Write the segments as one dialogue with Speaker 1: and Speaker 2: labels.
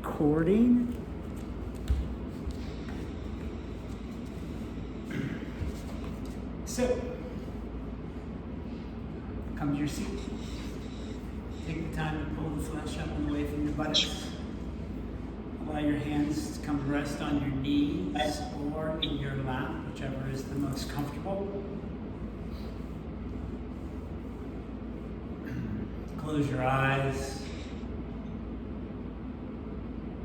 Speaker 1: recording. So, come to your seat. Take the time to pull the flesh up and away from your buttocks. Allow your hands to come to rest on your knees or in your lap, whichever is the most comfortable. Close your eyes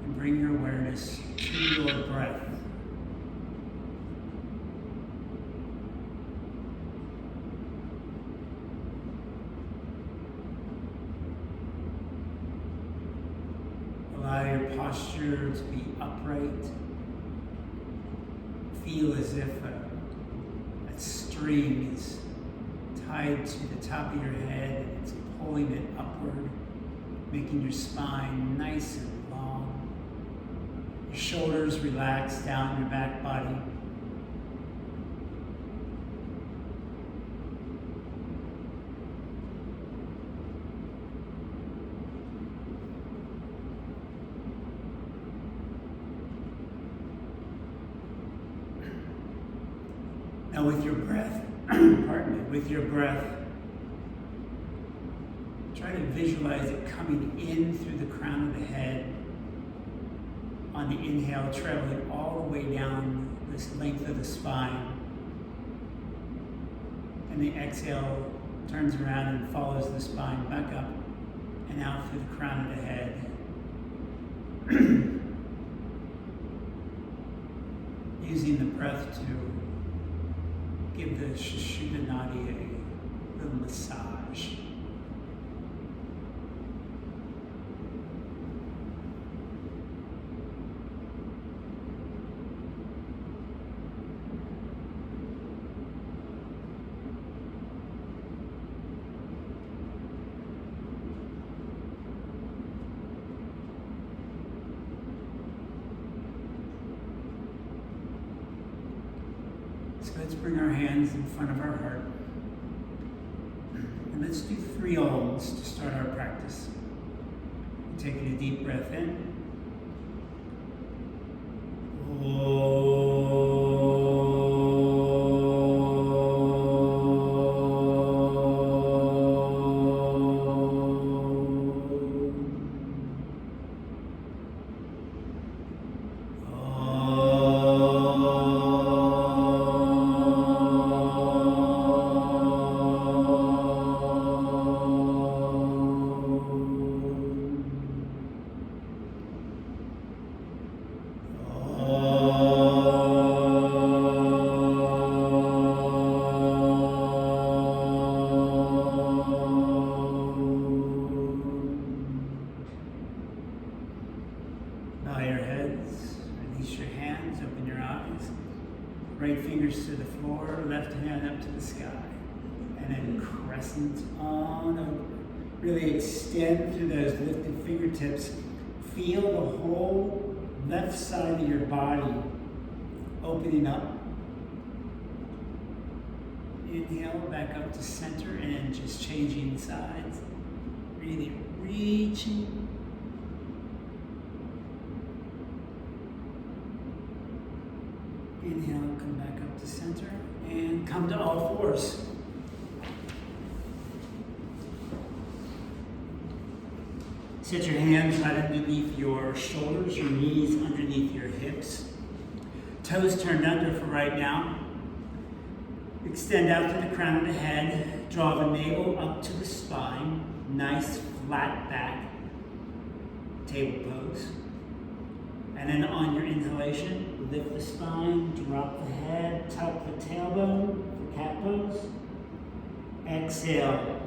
Speaker 1: and bring your awareness to your breath. Allow your posture to be upright. Feel as if a string is tied to the top of your head and it's pulling it upward, making your spine nice and long. Your shoulders relax down your back body. Now with your breath, with your breath, try to visualize it coming in through the crown of the head. On the inhale, traveling all the way down this length of the spine. And the exhale turns around and follows the spine back up and out through the crown of the head. Using the breath to give the Sushumna Nadi a little massage. So let's bring our hands in front of our heart. And let's do 3 Oms to start our practice. Taking a deep breath in. Bow your heads, release your hands, open your eyes. Right fingers to the floor, left hand up to the sky. And then crescent on over. Really extend through those lifted fingertips. Feel the whole left side of your body opening up. Inhale back up to center and just changing sides. Really reaching. Inhale, come back up to center and come to all fours. Set your hands right underneath your shoulders, your knees underneath your hips. Toes turned under for right now. Extend out to the crown of the head. Draw the navel up to the spine. Nice flat back. Table pose. And then on your inhalation, lift the spine, drop the head, tuck the tailbone for cat pose. Exhale,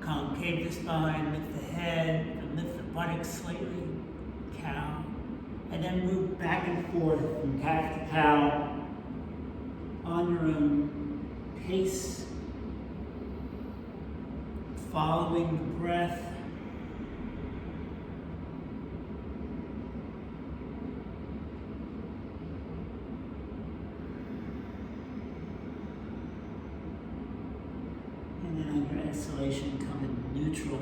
Speaker 1: concave the spine, lift the head, and lift the buttocks slightly, cow. And then move back and forth from cat to cow on your own pace, following the breath. And then on your exhalation, come in neutral.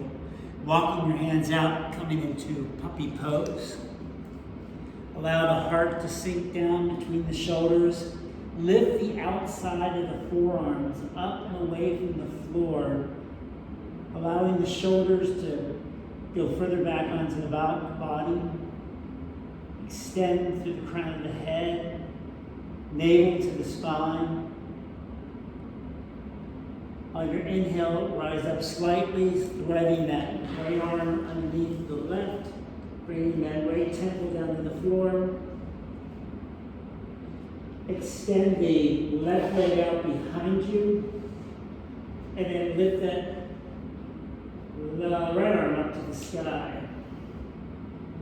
Speaker 1: Walking your hands out, coming into puppy pose. Allow the heart to sink down between the shoulders. Lift the outside of the forearms up and away from the floor, allowing the shoulders to go further back onto the body. Extend through the crown of the head, navel to the spine. On your inhale, rise up slightly, threading that right arm underneath the left, bringing that right temple down to the floor. Extend the left leg out behind you, and then lift that right arm up to the sky.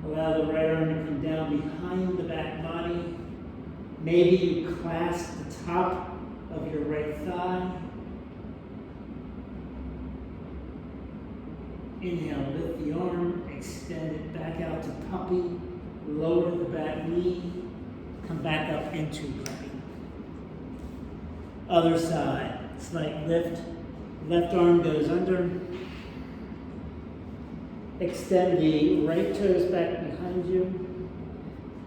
Speaker 1: Allow the right arm to come down behind the back body. Maybe you clasp the top of your right thigh. Inhale, lift the arm, extend it back out to puppy, lower the back knee, come back up into puppy. Other side, slight lift, left arm goes under. Extend the right toes back behind you.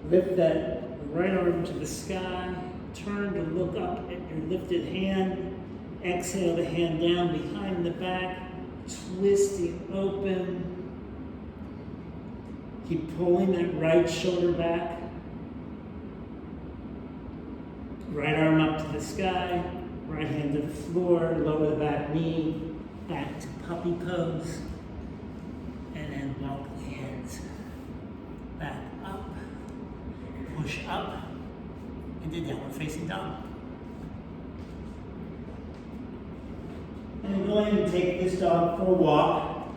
Speaker 1: Lift that right arm to the sky. Turn to look up at your lifted hand. Exhale the hand down behind the back. Twisting open. Keep pulling that right shoulder back. Right arm up to the sky. Right hand to the floor. Lower the back knee. Back to puppy pose. And then walk the hands back up, push up, into downward facing dog. And go ahead and take this dog for a walk,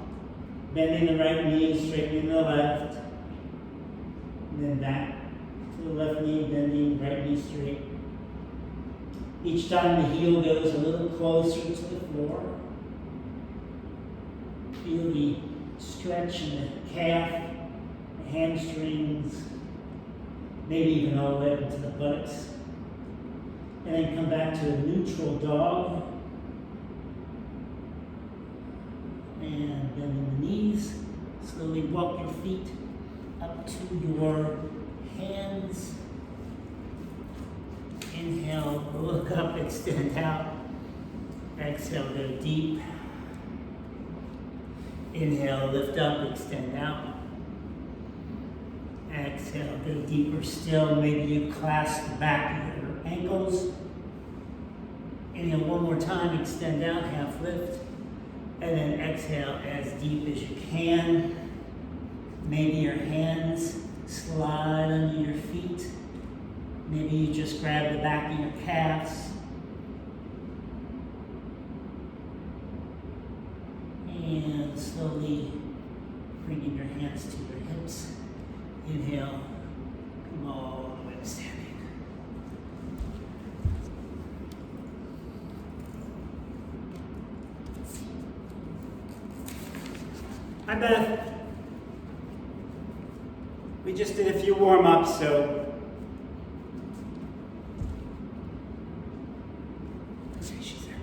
Speaker 1: bending the right knee, straightening the left, and then back to the left knee, bending right knee straight. Each time the heel goes a little closer to the floor, feel the stretch in the calf, the hamstrings, maybe even all the way up into the buttocks. And then come back to a neutral dog. And bending the knees. Slowly walk your feet up to your hands. Inhale, look up, extend out. Exhale, go deep. Inhale, lift up, extend out. Exhale, go deeper still. Maybe you clasp the back of your ankles. Inhale one more time, extend out, half lift. And then exhale as deep as you can. Maybe your hands slide under your feet. Maybe you just grab the back of your calves. And slowly bringing your hands to your hips. Inhale, come all the way to standing. Hi, Beth. We just did a few warm-ups, so. Okay, she's there.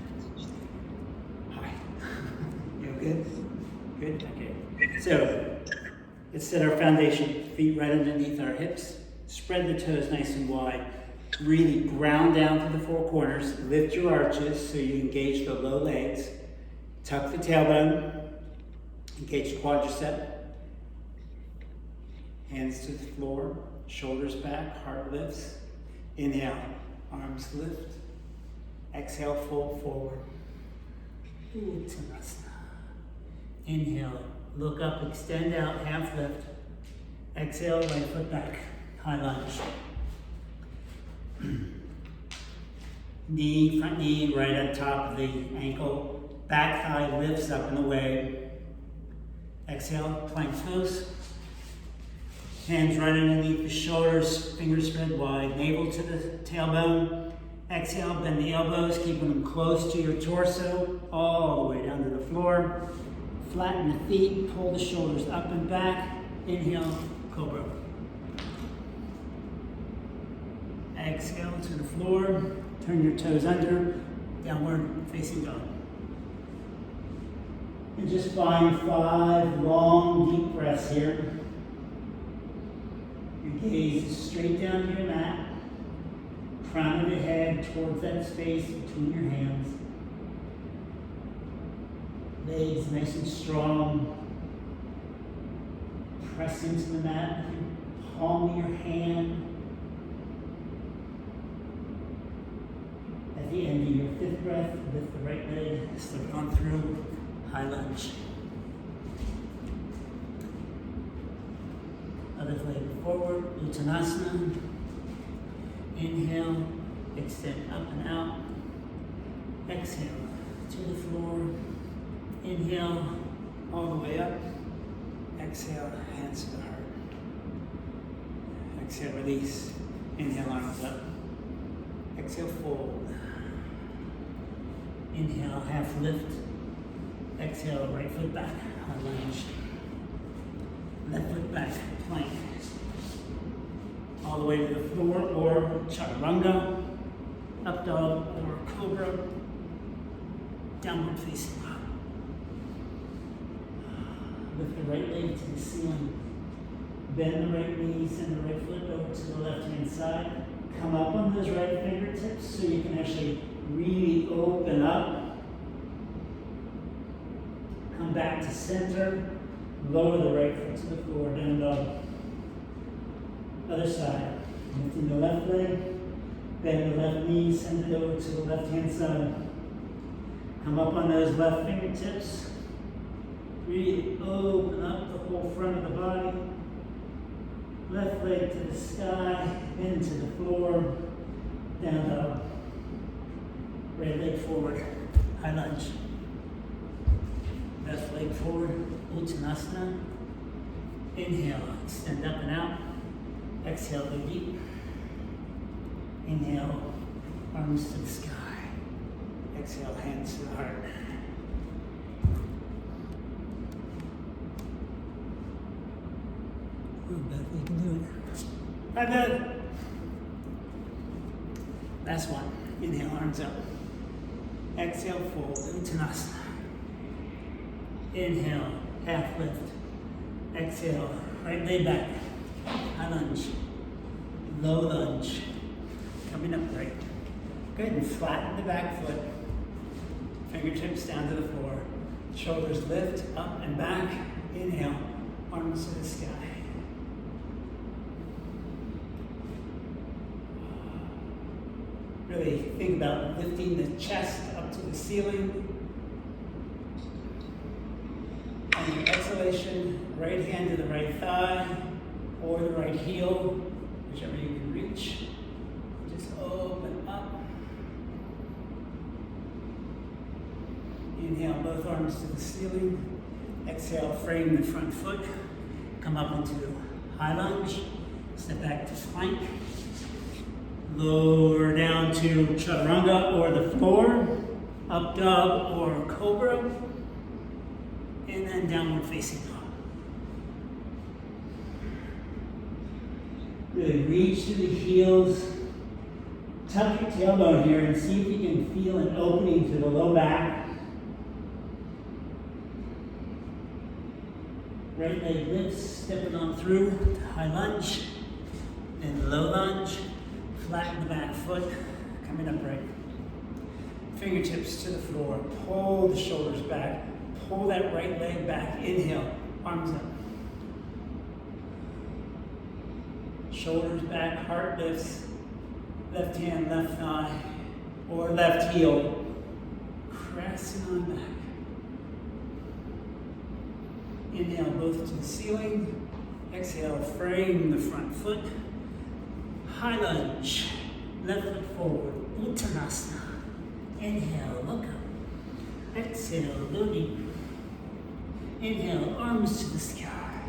Speaker 1: Hi. You good? Good? Okay. So, let's set our foundation. Feet right underneath our hips. Spread the toes nice and wide. Really ground down to the four corners. Lift your arches so you engage the low legs. Tuck the tailbone. Engage the quadricep. Hands to the floor. Shoulders back. Heart lifts. Inhale. Arms lift. Exhale. Fold forward. Uttanasana. Inhale. Look up. Extend out. Half lift. Exhale. Right foot back. High lunge. Knee, front knee, right on top of the ankle. Back thigh lifts up and away. Exhale, plank pose. Hands right underneath the shoulders, fingers spread wide, navel to the tailbone. Exhale, bend the elbows, keeping them close to your torso, all the way down to the floor. Flatten the feet, pull the shoulders up and back. Inhale, cobra. Exhale to the floor, turn your toes under, downward facing dog. And just find 5 long, deep breaths here. Your gaze is straight down to your mat. Crown of your head towards that space between your hands. Legs nice and strong. Press into the mat with your palm of your hand. At the end of your fifth breath, lift the right leg, slip on through, high lunge. Other leg forward, Uttanasana. Inhale, extend up and out. Exhale to the floor. Inhale, all the way up. Exhale, hands to the heart. Exhale, release. Inhale, arms up. Exhale, fold. Inhale, half lift. Exhale, right foot back, high lunge. Left foot back, plank. All the way to the floor or chaturanga, up dog or cobra, downward facing dog. Lift the right leg to the ceiling. Bend the right knee, send the right foot over to the left hand side. Come up on those right fingertips so you can actually really open up. Come back to center. Lower the right foot to the floor, down dog. Other side. Lifting the left leg. Bend the left knee, send it over to the left hand side. Come up on those left fingertips. Really open up the whole front of the body. Left leg to the sky, then to the floor, down dog. Right leg forward, high lunge. Left leg forward, Uttanasana. Inhale, extend up and out. Exhale, go deep. Inhale, arms to the sky. Exhale, hands to the heart. Beth, you can do it. Hi, Beth. Last one. Inhale, arms up. Exhale, fold, Uttanasana. Inhale, half lift. Exhale, right leg back. High lunge. Low lunge. Coming up right. Go ahead and flatten the back foot. Fingertips down to the floor. Shoulders lift up and back. Inhale, arms to the sky. Really think about lifting the chest up to the ceiling. On your exhalation, right hand to the right thigh or the right heel, whichever you can reach. Just open up. Inhale, both arms to the ceiling. Exhale, frame the front foot. Come up into high lunge. Step back to plank. Lower down to chaturanga or the floor, up dog or cobra, and then downward facing dog. Really reach to the heels, tuck your tailbone here and see if you can feel an opening to the low back. Right leg lifts, stepping on through, high lunge, and low lunge. Flatten the back foot, coming upright. Fingertips to the floor, pull the shoulders back, pull that right leg back, inhale, arms up. Shoulders back, heart lifts, left hand, left thigh, or left heel, pressing on back. Inhale, both to the ceiling, exhale, frame the front foot. High lunge, left foot forward, Uttanasana. Inhale, look up. Exhale, go deep. Inhale, arms to the sky.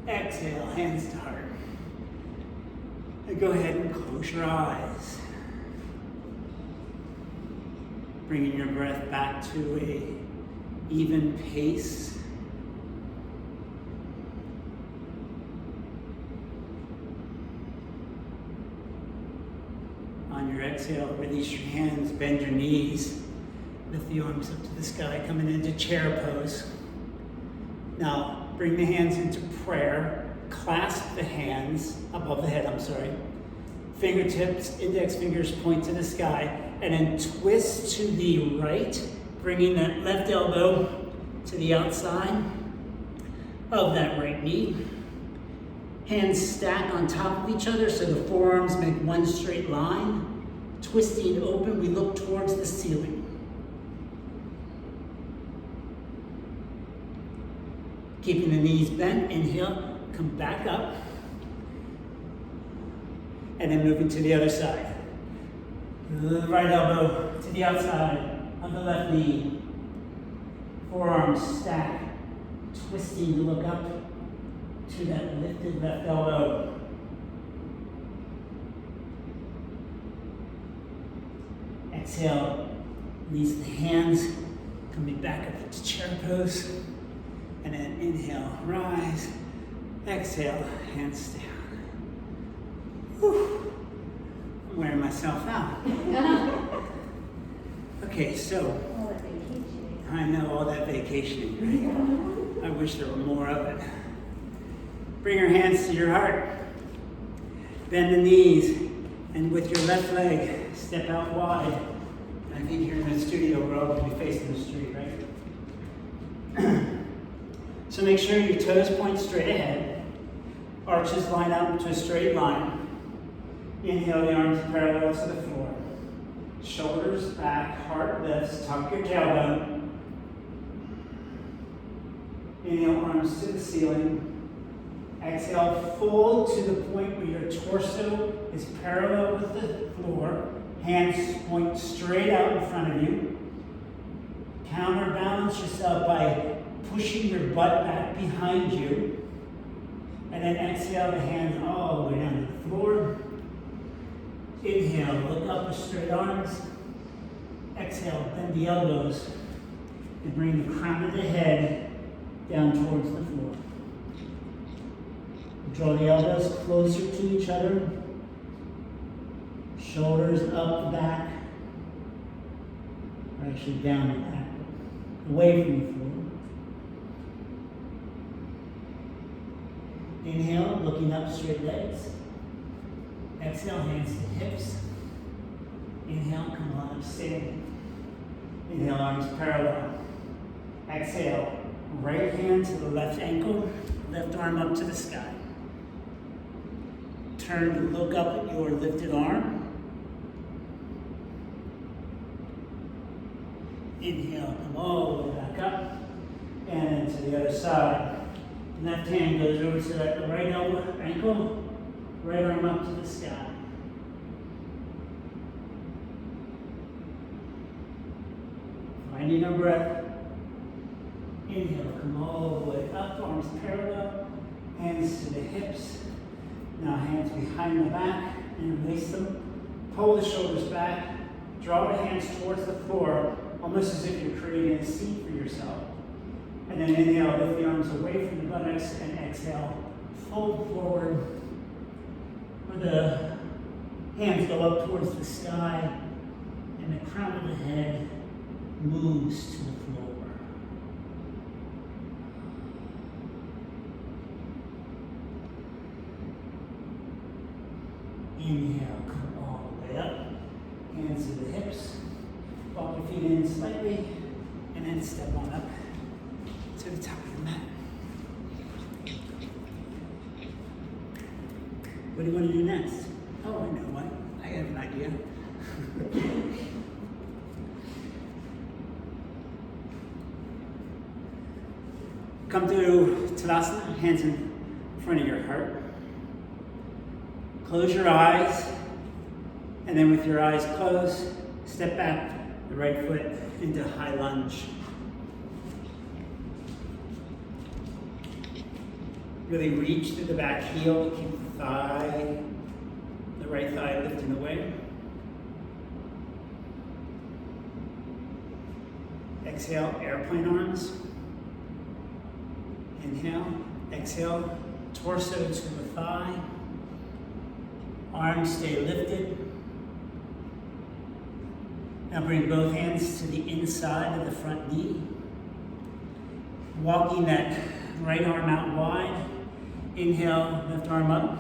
Speaker 1: Exhale, hands to heart. And go ahead and close your eyes. Bringing your breath back to a even pace. On your exhale, release your hands, bend your knees, lift the arms up to the sky, coming into chair pose. Now, bring the hands into prayer, clasp the hands above the head, Fingertips, index fingers point to the sky, and then twist to the right, bringing that left elbow to the outside of that right knee. Hands stack on top of each other so the forearms make one straight line. Twisting open, we look towards the ceiling. Keeping the knees bent, inhale, come back up. And then moving to the other side. The right elbow to the outside of the left knee. Forearms stack, twisting to look up to that lifted left elbow. Exhale, release the hands, coming back up into chair pose. And then inhale, rise. Exhale, hands down. Whew. I'm wearing myself out. Okay, so
Speaker 2: All that vacation.
Speaker 1: I know all that vacationing, right? I wish there were more of it. Bring your hands to your heart. Bend the knees, and with your left leg, step out wide. And I think here in the studio, we're all going to be facing the street, right? So make sure your toes point straight ahead. Arches line up into a straight line. Inhale, the arms parallel to the floor. Shoulders back, heart lifts, tuck your tailbone. Inhale, arms to the ceiling. Exhale, fold to the point where your torso is parallel with the floor. Hands point straight out in front of you. Counterbalance yourself by pushing your butt back behind you. And then exhale the hands all the way down to the floor. Inhale, look up with straight arms. Exhale, bend the elbows and bring the crown of the head down towards the floor. Draw the elbows closer to each other. Shoulders up, back. Or actually down and back. Away from the floor. Inhale, looking up, straight legs. Exhale, hands to hips. Inhale, come on up, standing. Inhale, arms parallel. Exhale, right hand to the left ankle, left arm up to the sky. Turn to look up at your lifted arm. Inhale, come all the way back up. And to the other side. Left hand goes over to that right elbow, ankle, right arm up to the sky. Finding our breath. Inhale, come all the way up, arms parallel, hands to the hips. Now hands behind the back and release them. Pull the shoulders back, draw the hands towards the floor, almost as if you're creating a seat for yourself. And then inhale, lift the arms away from the buttocks, and exhale, fold forward. Where the hands go up towards the sky, and the crown of the head moves to the floor. Inhale, come all the way up. Hands to the hips. Walk your feet in slightly, and then step on up to the top of the mat. What do you want to do next? Oh, I know what. I have an idea. Come to Tadasana, hands in front of your heart. Close your eyes, and then with your eyes closed, step back the right foot into high lunge. Really reach through the back heel, keep the right thigh lifting away. Exhale, airplane arms. Inhale, exhale, torso to the thigh. Arms stay lifted. Now bring both hands to the inside of the front knee. Walking that right arm out wide. Inhale, left arm up,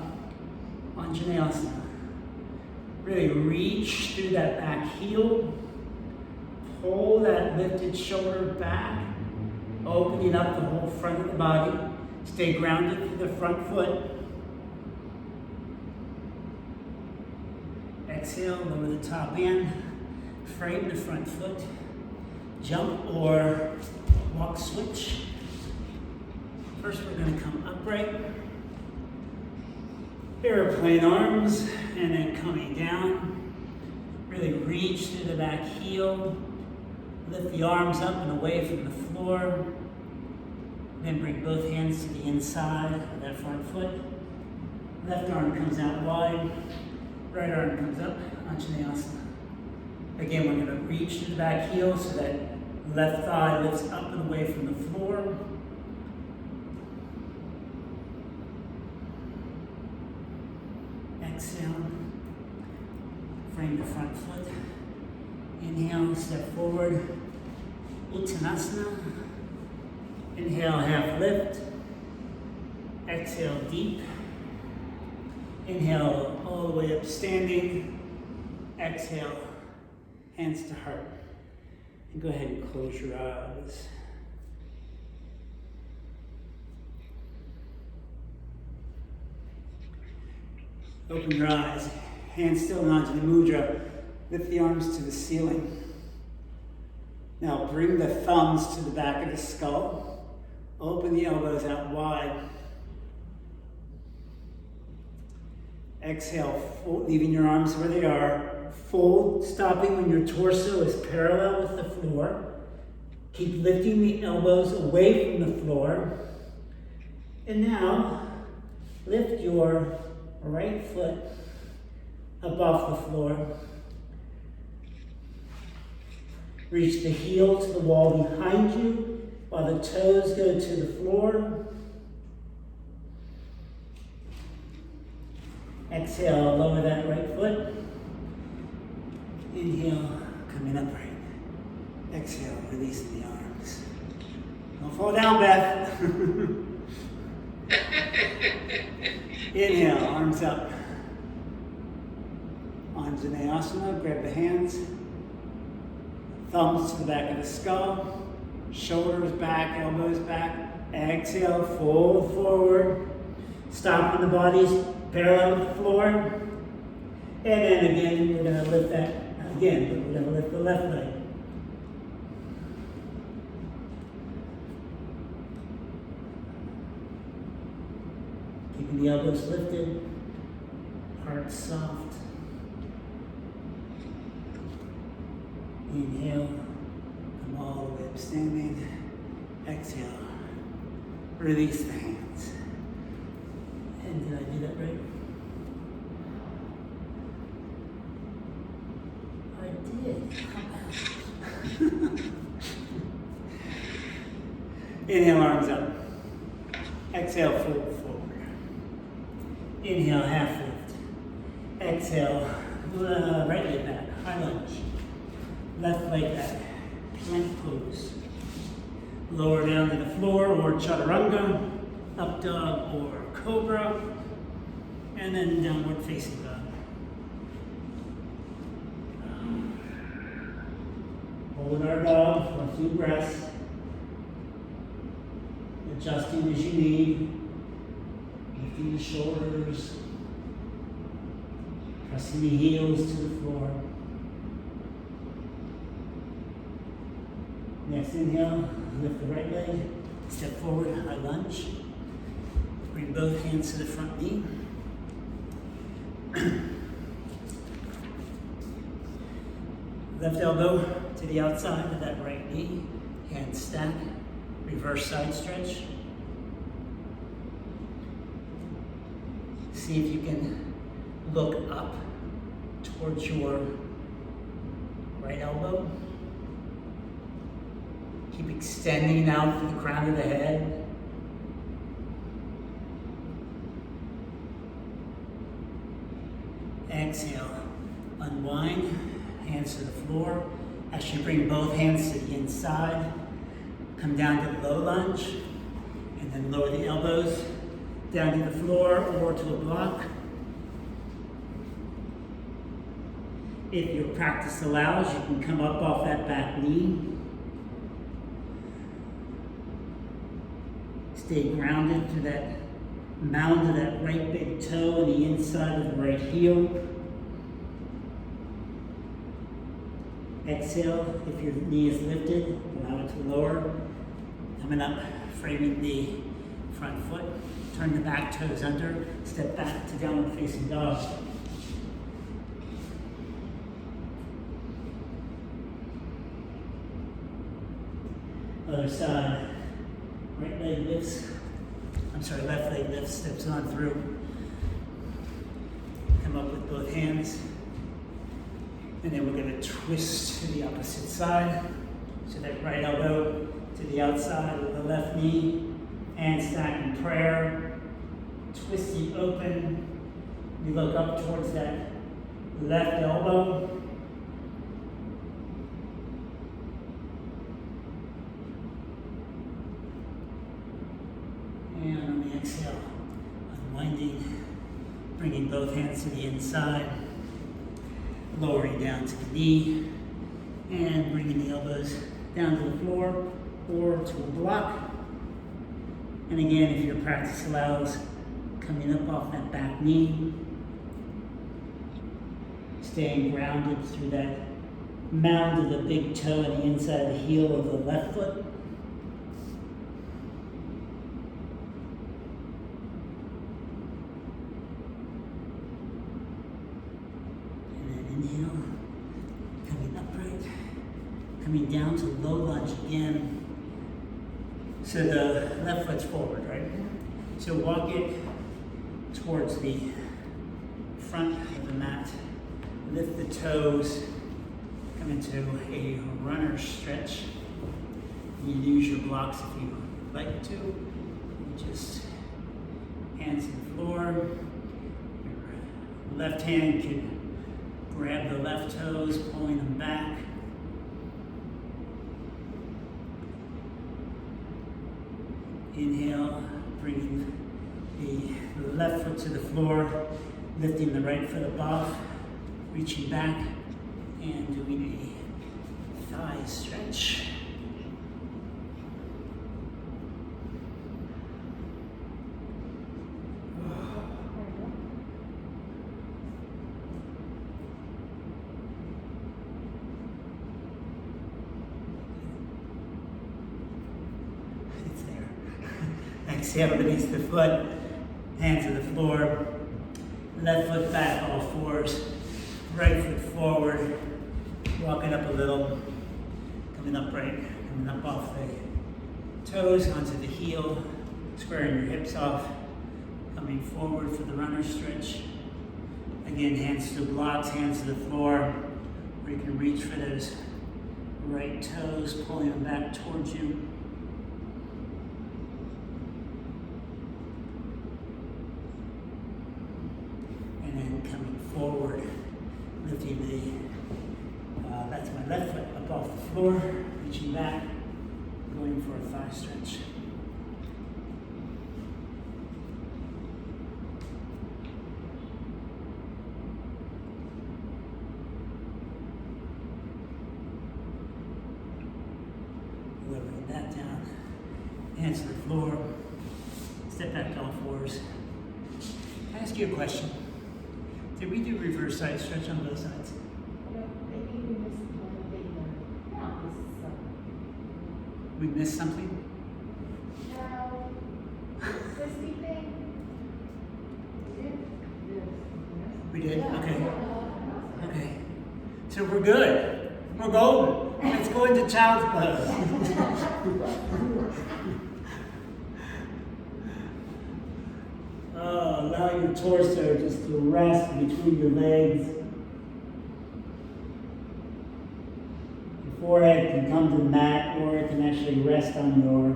Speaker 1: Anjaneyasana. Really reach through that back heel. Pull that lifted shoulder back, opening up the whole front of the body. Stay grounded through the front foot. Exhale, lower the top end, frame the front foot. Jump or walk switch. First we're going to come upright. Airplane arms, and then coming down. Really reach through the back heel. Lift the arms up and away from the floor. Then bring both hands to the inside of that front foot. Left arm comes out wide. Right arm comes up, Anjaneyasana. Again, we're going to reach to the back heel so that left thigh lifts up and away from the floor. Exhale. Frame the front foot. Inhale, step forward. Uttanasana. Inhale, half lift. Exhale, deep. Inhale, all the way up standing. Exhale, hands to heart. And go ahead and close your eyes. Open your eyes. Hands still in Anjali Mudra. Lift the arms to the ceiling. Now bring the thumbs to the back of the skull. Open the elbows out wide. Exhale, leaving your arms where they are. Fold, stopping when your torso is parallel with the floor. Keep lifting the elbows away from the floor. And now, lift your right foot up off the floor. Reach the heel to the wall behind you while the toes go to the floor. Exhale, lower that right foot. Inhale, coming upright. Exhale, releasing the arms. Don't fall down, Beth. Inhale, arms up. Anjaneyasana, grab the hands. Thumbs to the back of the skull. Shoulders back, elbows back. Exhale, fold forward. Stop when the body's parallel with the floor. And then again, we're going to lift that again, but we're going to lift the left leg. Keeping the elbows lifted, heart soft. Inhale, come all the way up standing. Exhale, release the hands. And did I do that right? I did. Inhale, arms up. Exhale, fold forward. Inhale, half lift. Exhale, right leg back, high lunge. Left leg back, plank pose. Lower down to the floor or chaturanga, up dog or cobra, and then downward facing dog. Hold our dog for a few breaths. Adjusting as you need. Lifting the shoulders. Pressing the heels to the floor. Next inhale, lift the right leg. Step forward, high lunge. Bring both hands to the front knee. Left elbow to the outside of that right knee. Hands stack. Reverse side stretch. See if you can look up towards your right elbow. Keep extending out from the crown of the head. Exhale, unwind, hands to the floor. As you bring both hands to the inside, come down to low lunge, and then lower the elbows down to the floor or to a block. If your practice allows, you can come up off that back knee. Stay grounded to that mound of that right big toe and the inside of the right heel. Exhale, if your knee is lifted, allow it to lower. Coming up, framing the front foot. Turn the back toes under. Step back to downward facing dog. Other side. Right leg lifts. Left leg lifts, steps on through. Come up with both hands. And then we're going to twist to the opposite side. So that right elbow to the outside of the left knee. Hand stack in prayer. Twisting open. We look up towards that left elbow. And on the exhale, unwinding, bringing both hands to the inside, lowering down to the knee, and bringing the elbows down to the floor or to a block. And again, if your practice allows, coming up off that back knee, staying grounded through that mound of the big toe and the inside of the heel of the left foot. Inhale, coming upright, coming down to low lunge again. So the left foot's forward, right? So walk it towards the front of the mat. Lift the toes, come into a runner stretch. You use your blocks if you like to. You just hands to the floor. Your left hand can grab the left toes, pulling them back. Inhale, bringing the left foot to the floor, lifting the right foot above, reaching back, and doing a thigh stretch. Exhale, release the foot, hands to the floor, left foot back, all fours, right foot forward, walking up a little, coming upright, coming up off the toes onto the heel, squaring your hips off, coming forward for the runner stretch. Again, hands to blocks, hands to the floor, where you can reach for those right toes, pulling them back towards you. Forward, lifting that's my left foot up off the floor, reaching back, going for a thigh stretch. Lowering that down, hands to the floor, step back to all fours. Can I ask you a question? Did we do reverse side stretch on both sides?
Speaker 2: Maybe we missed one thing there. No,
Speaker 1: We missed something?
Speaker 2: no, twisty thing.
Speaker 1: We did? Okay. Okay. So we're good. We're golden. Let's go into child's pose. Allow your torso just to rest between your legs. Your forehead can come to the mat, or it can actually rest on your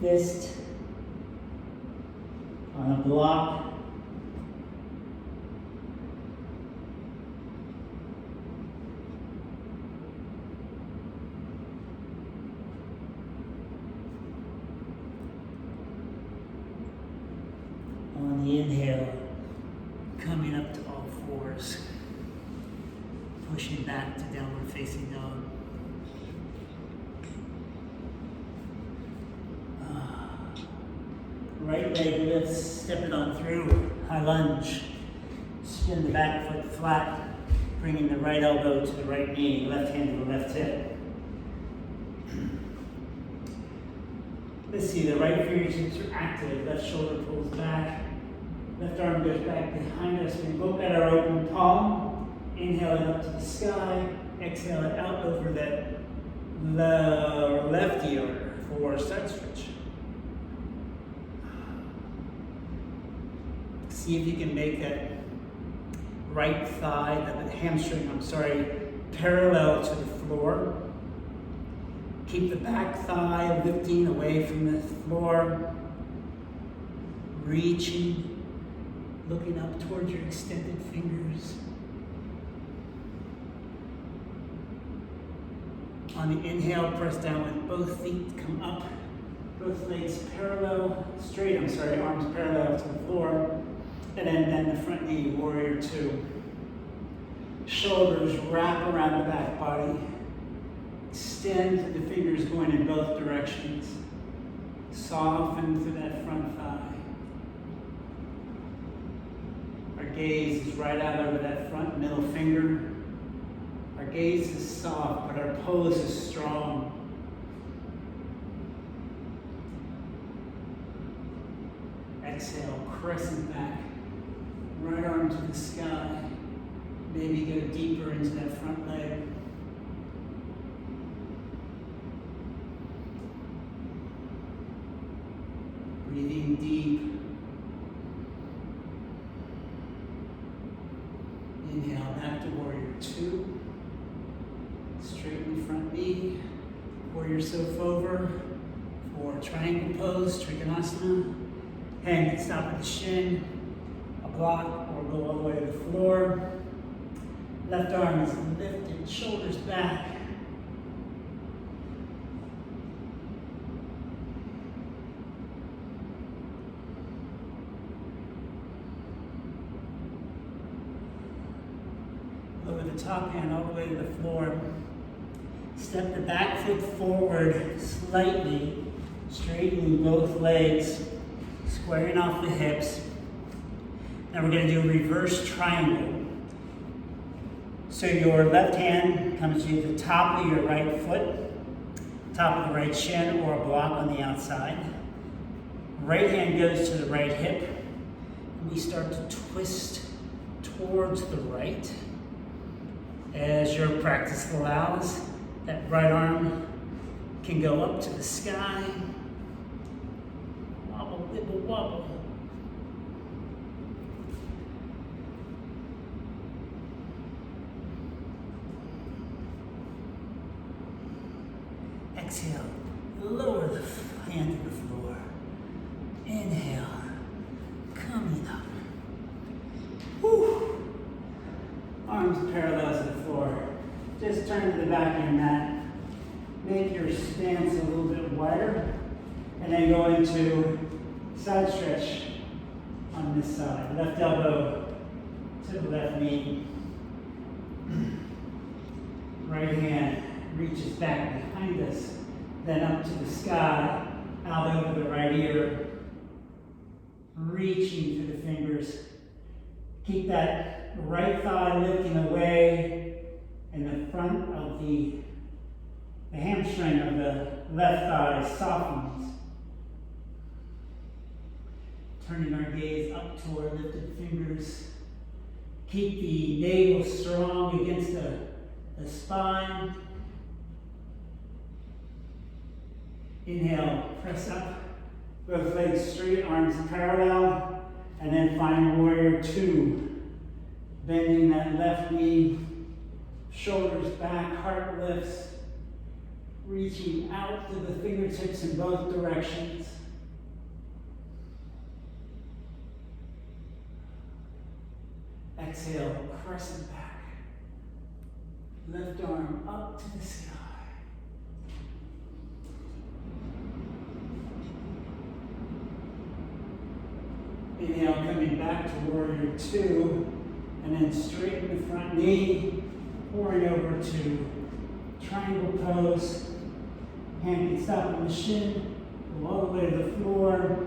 Speaker 1: fist, on a block. pushing back to downward facing dog. Right leg lifts, step it on through, high lunge. Spin the back foot flat, bringing the right elbow to the right knee, left hand to the left hip. Let's see, the right fingertips are active, left shoulder pulls back, left arm goes back behind us. We look at our open palm, inhale it up to the sky, exhale it out over that left ear for side stretch. See if you can make that right thigh, the hamstring, parallel to the floor. Keep the back thigh lifting away from the floor. Reaching, looking up towards your extended fingers. On the inhale, press down with both feet, come up. Both legs arms parallel to the floor. And then bend the front knee, warrior two. Shoulders wrap around the back body. Extend the fingers going in both directions. Soften through that front thigh. Our gaze is right out over that front middle finger. Our gaze is soft, but our pose is strong. Exhale, crescent back. Right arm to the sky. Maybe go deeper into that front leg. Breathing deep. Inhale back to warrior two. Straighten the front knee. Pour yourself over for triangle pose, Trikonasana. Hand can stop at the shin. Block or go all the way to the floor. Left arm is lifted, shoulders back. Lower the top hand all the way to the floor. Step the back foot forward slightly, straightening both legs, squaring off the hips. Now we're going to do a reverse triangle. So your left hand comes to the top of your right foot, top of the right shin or a block on the outside. Right hand goes to the right hip. And we start to twist towards the right. As your practice allows, that right arm can go up to the sky. Wobble, wibble, wobble. Exhale, lower the hand to the floor. Inhale, coming up. Whew. Arms parallel to the floor. Just turn to the back of your mat. Make your stance a little bit wider. And then go into side stretch on this side. Left elbow to the left knee. Right hand reaches back behind us, then up to the sky, out over the right ear, reaching through the fingers. Keep that right thigh lifting away, and the front of the hamstring of the left thigh softens. Turning our gaze up to our lifted fingers. Keep the navel strong against the spine. Inhale, press up, both legs straight, arms parallel, and then find warrior two. Bending that left knee, shoulders back, heart lifts, reaching out to the fingertips in both directions. Exhale, crescent back. Left arm up to the sky. Inhale, coming back to warrior two, and then straighten the front knee, pouring over to triangle pose. Hand can stop on the shin, go all the way to the floor.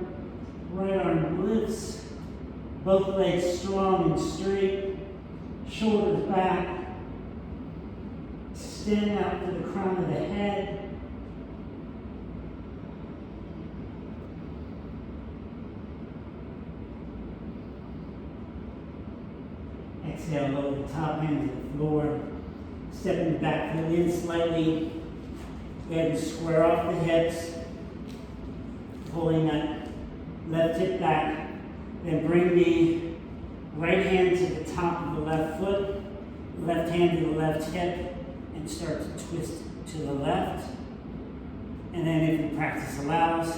Speaker 1: Right arm lifts, both legs strong and straight, shoulders back. Extend out to the crown of the head. Exhale, lower the top hand to the floor. Stepping the back foot in slightly. Go ahead and square off the hips. Pulling that left hip back. Then bring the right hand to the top of the left foot. Left hand to the left hip. And start to twist to the left. And then if the practice allows,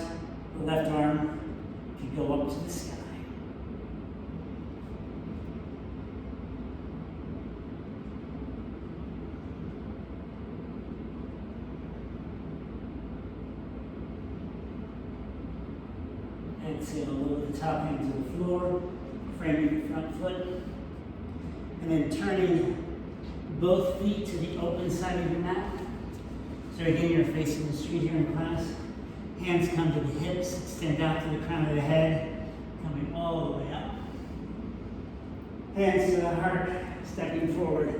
Speaker 1: the left arm can go up to the sky. Exhale, lower the top hand to the floor, framing the front foot, and then turning both feet to the open side of your mat. So again, you're facing the street here in class. Hands come to the hips, extend out to the crown of the head, coming all the way up. Hands to the heart, stepping forward,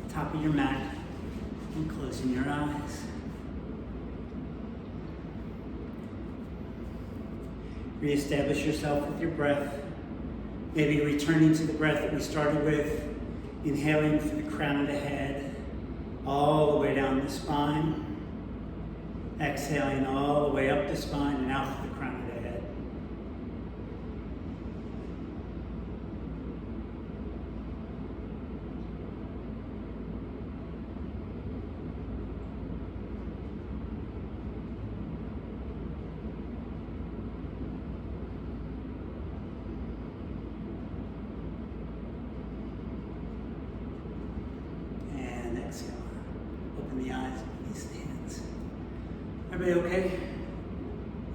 Speaker 1: top of your mat, and closing your eyes. Reestablish yourself with your breath. Maybe returning to the breath that we started with, inhaling through the crown of the head, all the way down the spine. Exhaling all the way up the spine and out to the crown of the head. And exhale. Open the eyes, release the hands. Everybody okay?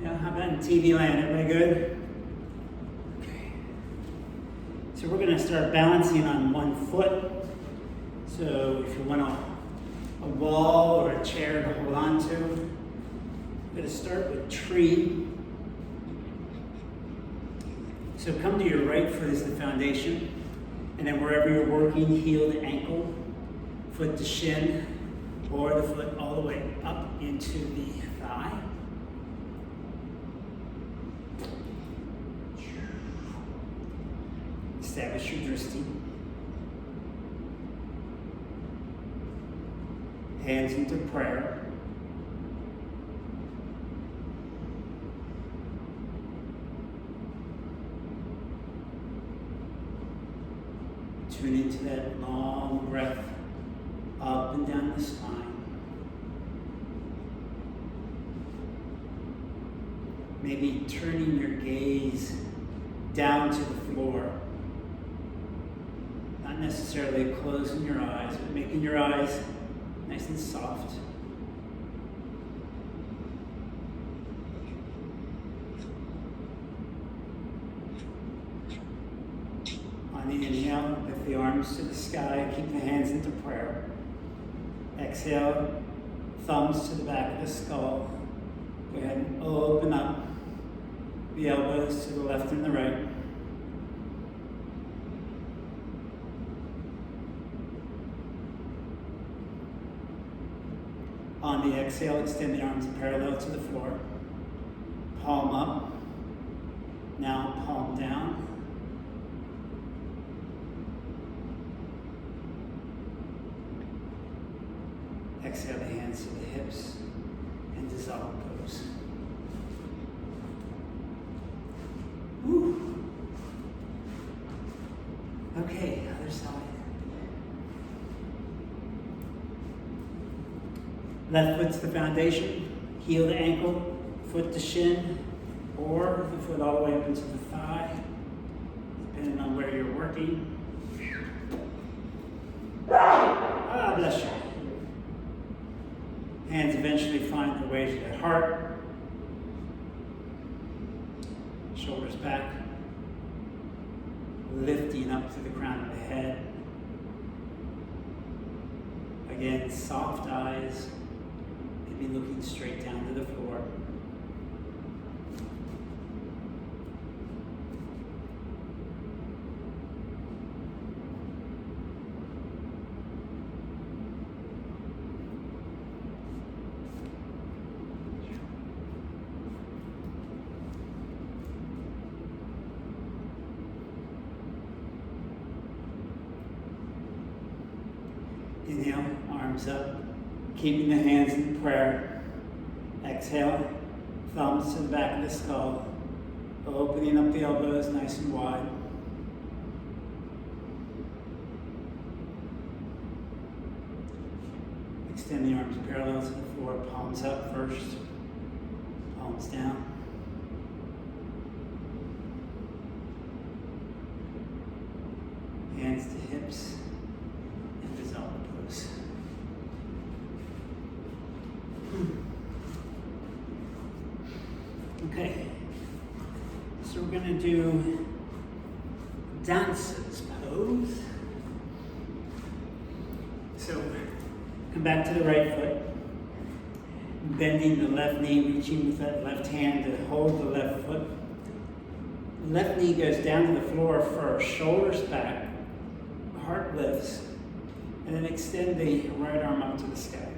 Speaker 1: Yeah, how about in TV land? Everybody good? Okay. So we're going to start balancing on one foot. So if you want a wall or a chair to hold on to, I'm going to start with tree. So come to your right foot as the foundation. And then wherever you're working, heel to ankle, foot to shin, or the foot all the way up into the thigh. Establish your drishti. Hands into prayer. Tune into that long breath up and down the spine. Maybe turning your gaze down to the floor. Not necessarily closing your eyes, but making your eyes nice and soft. On the inhale, lift the arms to the sky, keep the hands into prayer. Exhale, thumbs to the back of the skull. Go ahead and open up the elbows to the left and the right. On the exhale, extend the arms parallel to the floor. Palm up. Now palm down. Exhale the hands to the hips and dissolve pose. Woo. Okay, other side. Left foot to the foundation, heel to ankle, foot to shin, or the foot all the way up into the thigh, depending on where you're working. Ah, bless you. Hands eventually find their way to the heart. Shoulders back. Lifting up to the crown of the head. Again, soft eyes, maybe looking straight down to the floor. Inhale, arms up, keeping the hands in prayer. Exhale, thumbs to the back of the skull, opening up the elbows nice and wide. Extend the arms parallel to the floor, palms up first, palms down. Hands to hips. Okay, so we're going to do dancer's pose. So come back to the right foot, bending the left knee, reaching with that left hand to hold the left foot. Left knee goes down to the floor first, shoulders back, heart lifts, and then extend the right arm up to the sky.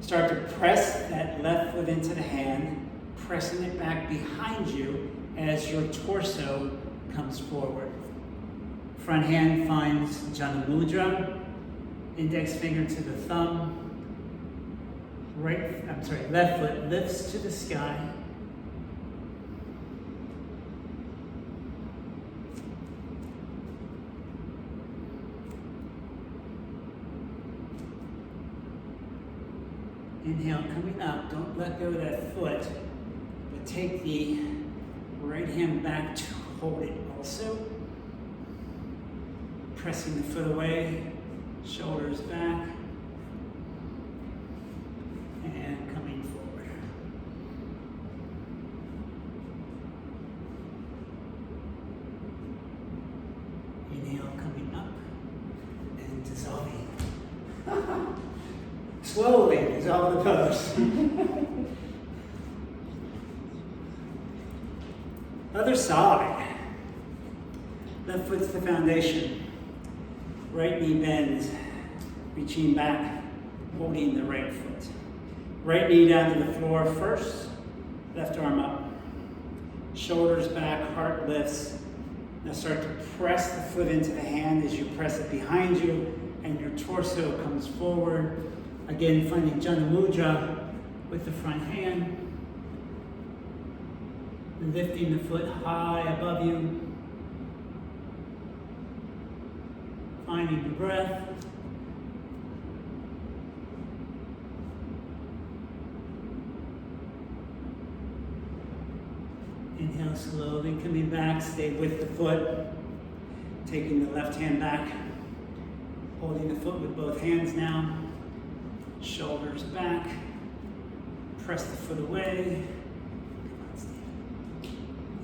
Speaker 1: Start to press that left foot into the hand, pressing it back behind you as your torso comes forward. Front hand finds Jana Mudra, index finger to the thumb. Left foot lifts to the sky. Inhale, coming up, don't let go of that foot, but take the right hand back to hold it also. Pressing the foot away, shoulders back, and coming forward. Inhale, coming up, and dissolving. Slowly dissolve the pose. Other side. Left foot's the foundation. Right knee bends, reaching back, holding the right foot. Right knee down to the floor first, left arm up. Shoulders back, heart lifts. Now start to press the foot into the hand as you press it behind you and your torso comes forward. Again, finding Jana Mudra with the front hand. Lifting the foot high above you. Finding the breath. Inhale slowly, coming back, stay with the foot. Taking the left hand back. Holding the foot with both hands now. Shoulders back, press the foot away,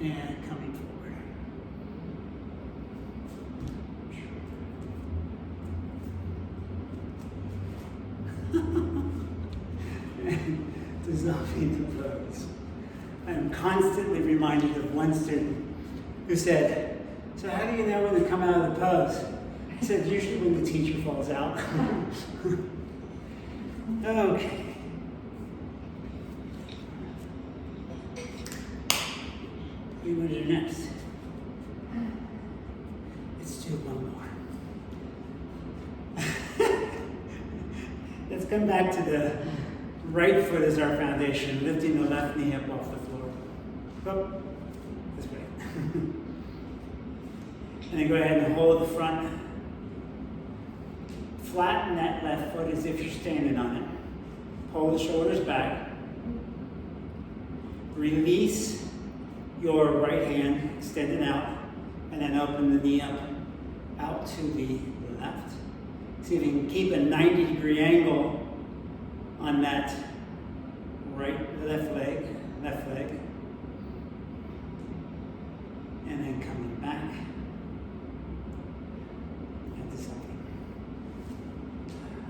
Speaker 1: and coming forward. And dissolving the pose. I'm constantly reminded of one student who said, "So how do you know when to come out of the pose?" I said, "Usually when the teacher falls out." Okay. What do you want to do next? Let's do one more. Let's come back to the right foot as our foundation, lifting the left knee up off the floor. Oh, this way. And then go ahead and hold the front. Flatten that left foot as if you're standing on it. Hold the shoulders back. Release your right hand, extend it out, and then open the knee up, out to the left. See if you can keep a 90-degree angle on that left leg. And then coming back. And dissolving.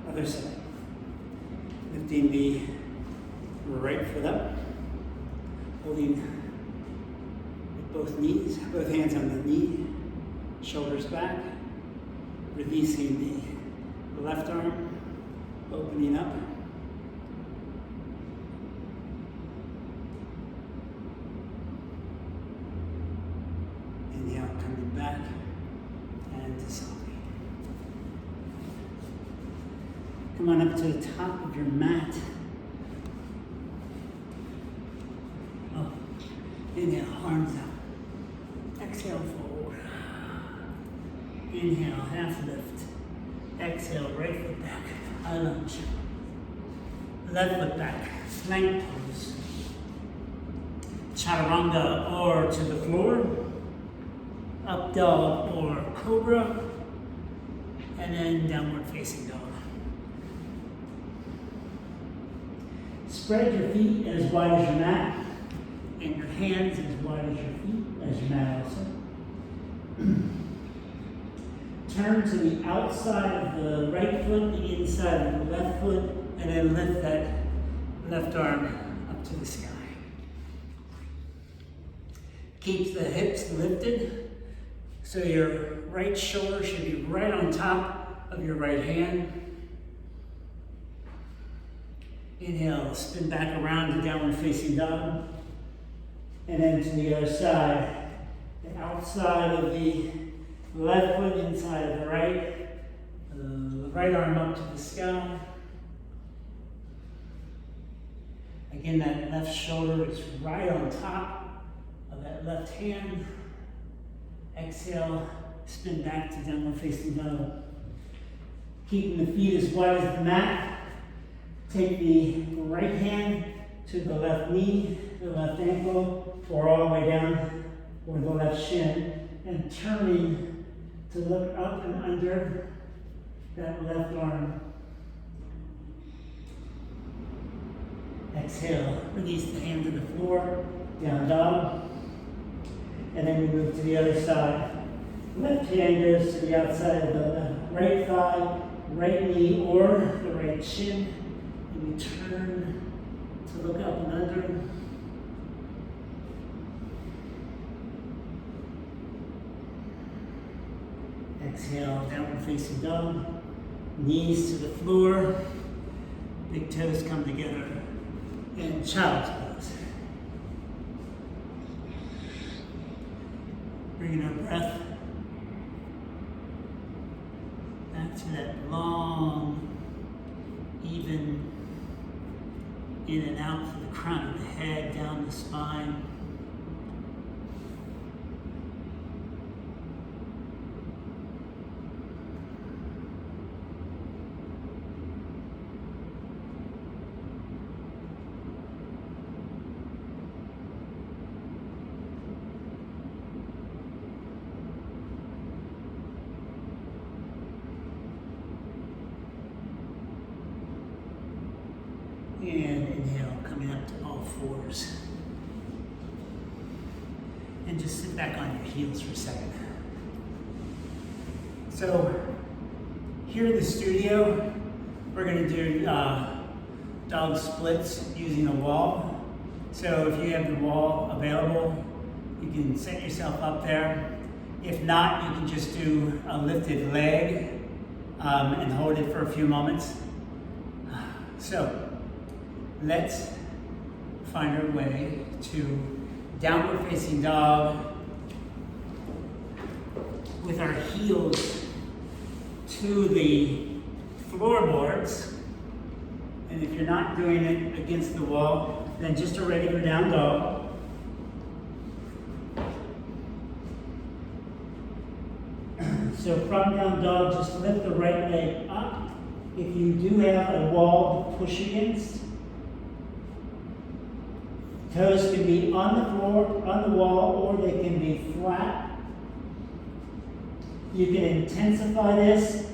Speaker 1: Other side. Lifting the right foot up. Holding with both knees, both hands on the knee, shoulders back. Releasing the left arm, opening up. Inhale, coming back, and to selfie. Come on up to the top of your mat. Oh. Inhale, arms out. Exhale, forward. Inhale, half lift. Exhale, right foot back. High lunge. Left foot back. Plank pose. Chaturanga or to the floor. Up dog or cobra. And then downward facing dog. Spread your feet as wide as your mat. And your hands as wide as your feet, as your mat also. Turn to the outside of the right foot, the inside of the left foot, and then lift that left arm up to the sky. Keep the hips lifted, so your right shoulder should be right on top of your right hand. Inhale, spin back around to downward facing dog. And then to the other side, the outside of the left foot, inside of the right arm up to the sky. Again, that left shoulder is right on top of that left hand. Exhale, spin back to downward facing dog. Keeping the feet as wide as the mat. Take the right hand to the left knee, the left ankle, or all the way down, or the left shin, and turning to look up and under that left arm. Exhale, release the hand to the floor, down dog, and then we move to the other side. Left hand goes to the outside of the right thigh, right knee, or the right shin, and we turn to look up and under. Exhale, downward facing dog. Knees to the floor. Big toes come together. And child's pose. Bringing our breath back to that long, even in and out from the crown of the head, down the spine. And inhale, coming up to all fours. And just sit back on your heels for a second. So, here in the studio, we're going to do dog splits using a wall. So if you have the wall available, you can set yourself up there. If not, you can just do a lifted leg and hold it for a few moments. So, let's find our way to downward facing dog with our heels to the floorboards. And if you're not doing it against the wall, then just a regular down dog. So from down dog, just lift the right leg up. If you do have a wall to push against, toes can be on the floor, on the wall, or they can be flat. You can intensify this,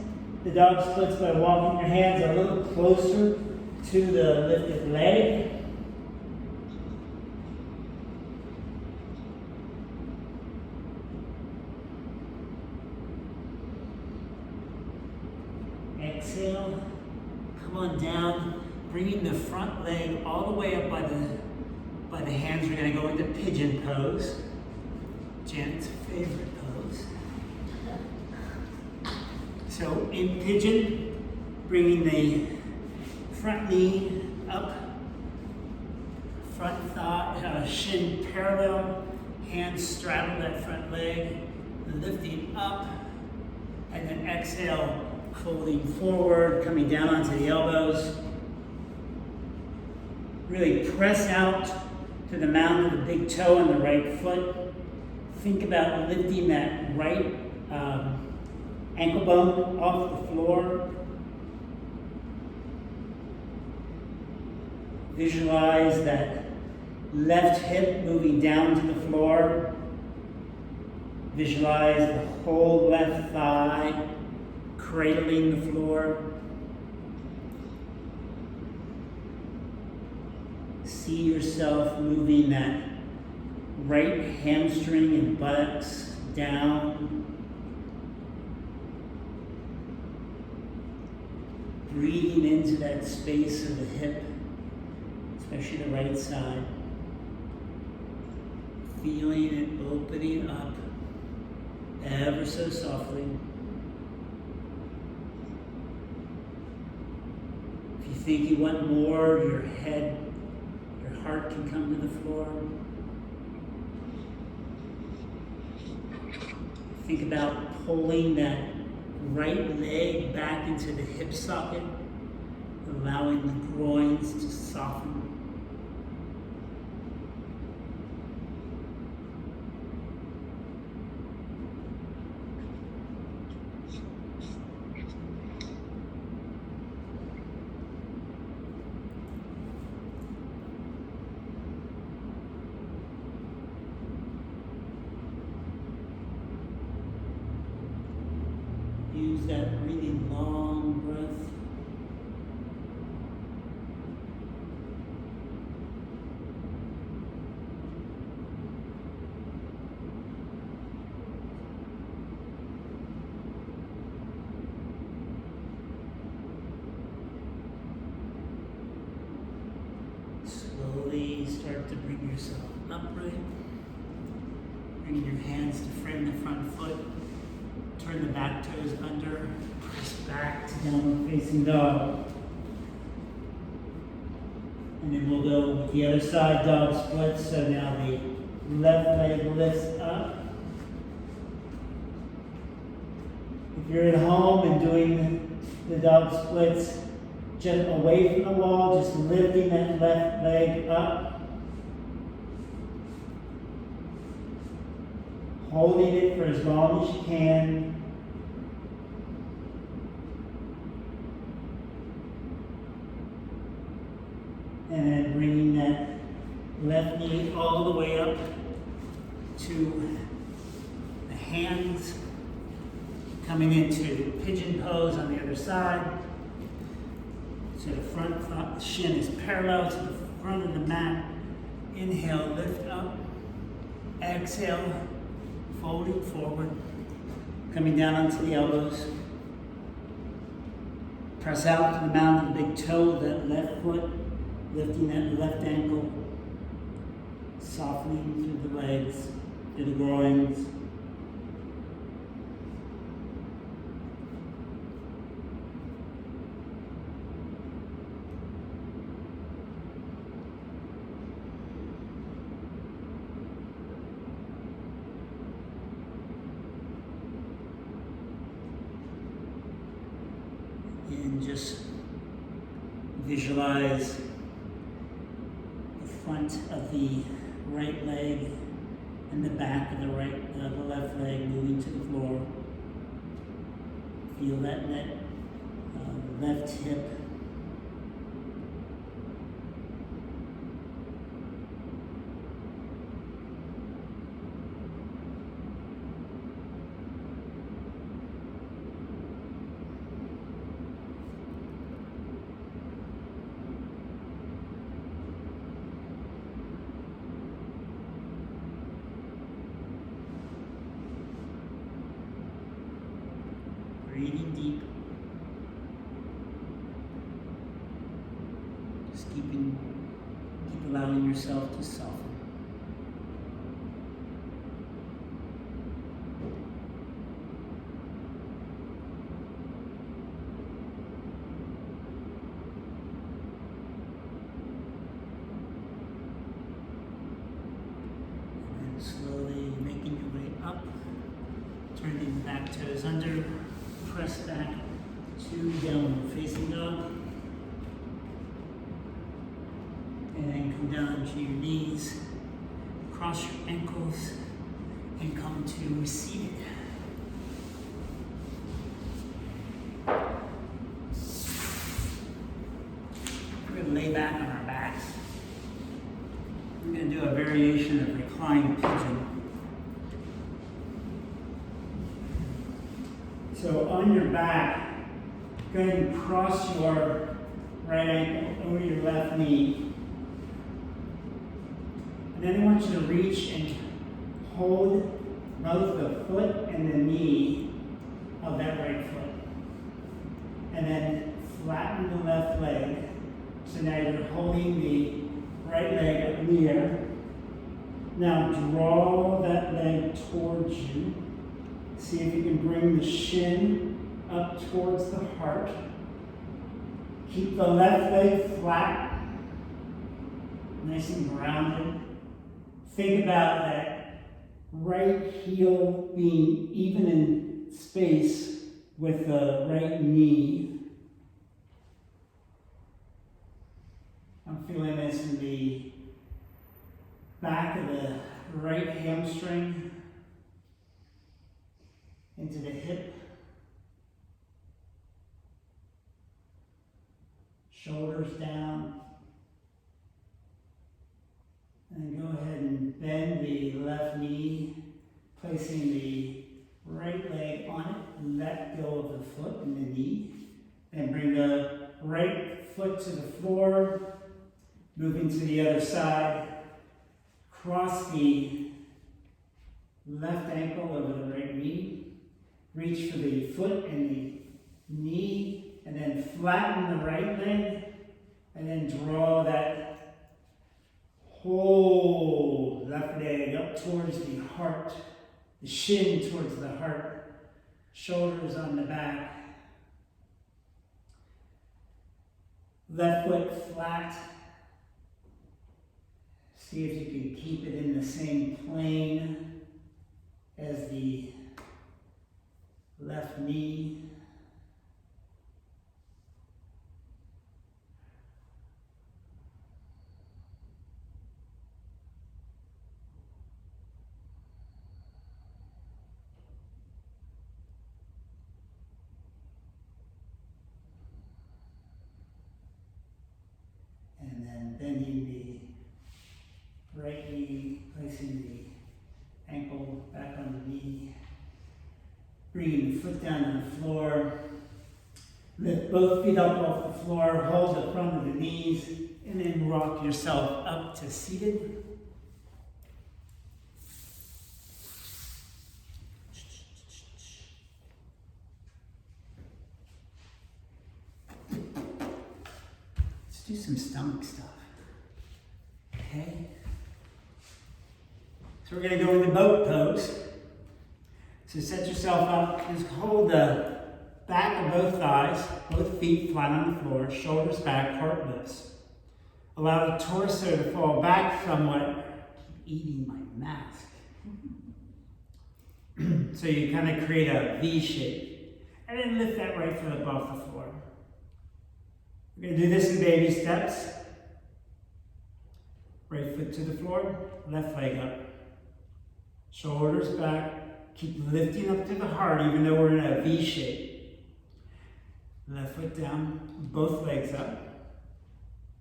Speaker 1: the dog splits, by walking your hands a little closer to the lifted leg. Exhale, Come on down, bringing the front leg all the way up by the hands. We're going to go into pigeon pose. Janet's favorite pose. So in pigeon, bringing the front knee up, front thigh, shin parallel, hands straddle that front leg, lifting up, and then exhale, folding forward, coming down onto the elbows. Really press out to the mound of the big toe on the right foot. Think about lifting that right ankle bone off the floor. Visualize that left hip moving down to the floor. Visualize the whole left thigh cradling the floor. See yourself moving that right hamstring and buttocks down. Breathing into that space of the hip, especially the right side. Feeling it opening up ever so softly. If you think you want more, your head, your heart can come to the floor. Think about pulling that right leg back into the hip socket, allowing the groins to soften. Use that really long breath. Slowly start to bring yourself upright. Bring your hands to frame the front foot. Turn the back toes under, press back to downward facing dog. And then we'll go with the other side, dog split. So now the left leg lifts up. If you're at home and doing the dog splits just away from the wall, just lifting that left leg up. Holding it for as long as you can. And then bringing that left knee all the way up to the hands. Coming into pigeon pose on the other side. So the front shin is parallel to the front of the mat. Inhale, lift up. Exhale, folding forward. Coming down onto the elbows. Press out to the mound of the big toe, that left foot. Lifting that left ankle, softening through the legs, through the groins. And just visualize front of the right leg and the back of the left leg moving to the floor. Feel that left hip. Breathing deep. keep allowing yourself to soften. And then slowly making your way up, turning the back toes under, press back to downward facing dog. And then come down to your knees, cross your ankles, and come to seated. We're going to lay back on our backs. We're going to do a variation of reclined pigeon. So on your back, go ahead and cross your right ankle over your left knee. And then I want you to reach and hold both the foot and the knee of that right foot. And then flatten the left leg. So now you're holding the right leg up in the air. Now draw that leg towards you. See if you can bring the shin up towards the heart. Keep the left leg flat, nice and grounded. Think about that right heel being even in space with the right knee. I'm feeling this in the back of the right hamstring, into the hip, shoulders down. And then go ahead and bend the left knee, placing the right leg on it. Let go of the foot and the knee. Then bring the right foot to the floor, moving to the other side. Cross the left ankle over the right knee. Reach for the foot and the knee, and then flatten the right leg, and then draw that whole left leg up towards the heart, the shin towards the heart, shoulders on the back. Left foot flat. See if you can keep it in the same plane as the left knee. And then bending the right knee, placing the ankle back on the knee. Bringing the foot down to the floor. Lift both feet up off the floor. Hold the front of the knees. And then rock yourself up to seated. Let's do some stomach stuff. Okay? So we're going to go into boat pose. So set yourself up, just hold the back of both thighs, both feet flat on the floor, shoulders back, heart lifts. Allow the torso to fall back somewhat. Keep eating my mask. So you kind of create a V shape. And then lift that right foot up off the floor. We're going to do this in baby steps. Right foot to the floor, left leg up. Shoulders back. Keep lifting up to the heart even though we're in a V shape. Left foot down, both legs up.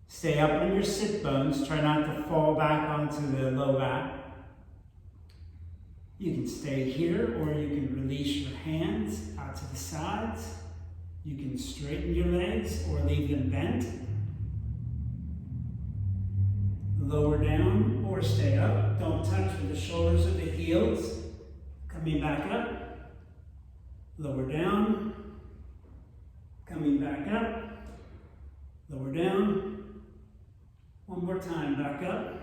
Speaker 1: Stay up on your sit bones. Try not to fall back onto the low back. You can stay here or you can release your hands out to the sides. You can straighten your legs or leave them bent. Lower down or stay up. Don't touch with the shoulders or the heels. Coming back up, lower down, coming back up, lower down, time. Back up.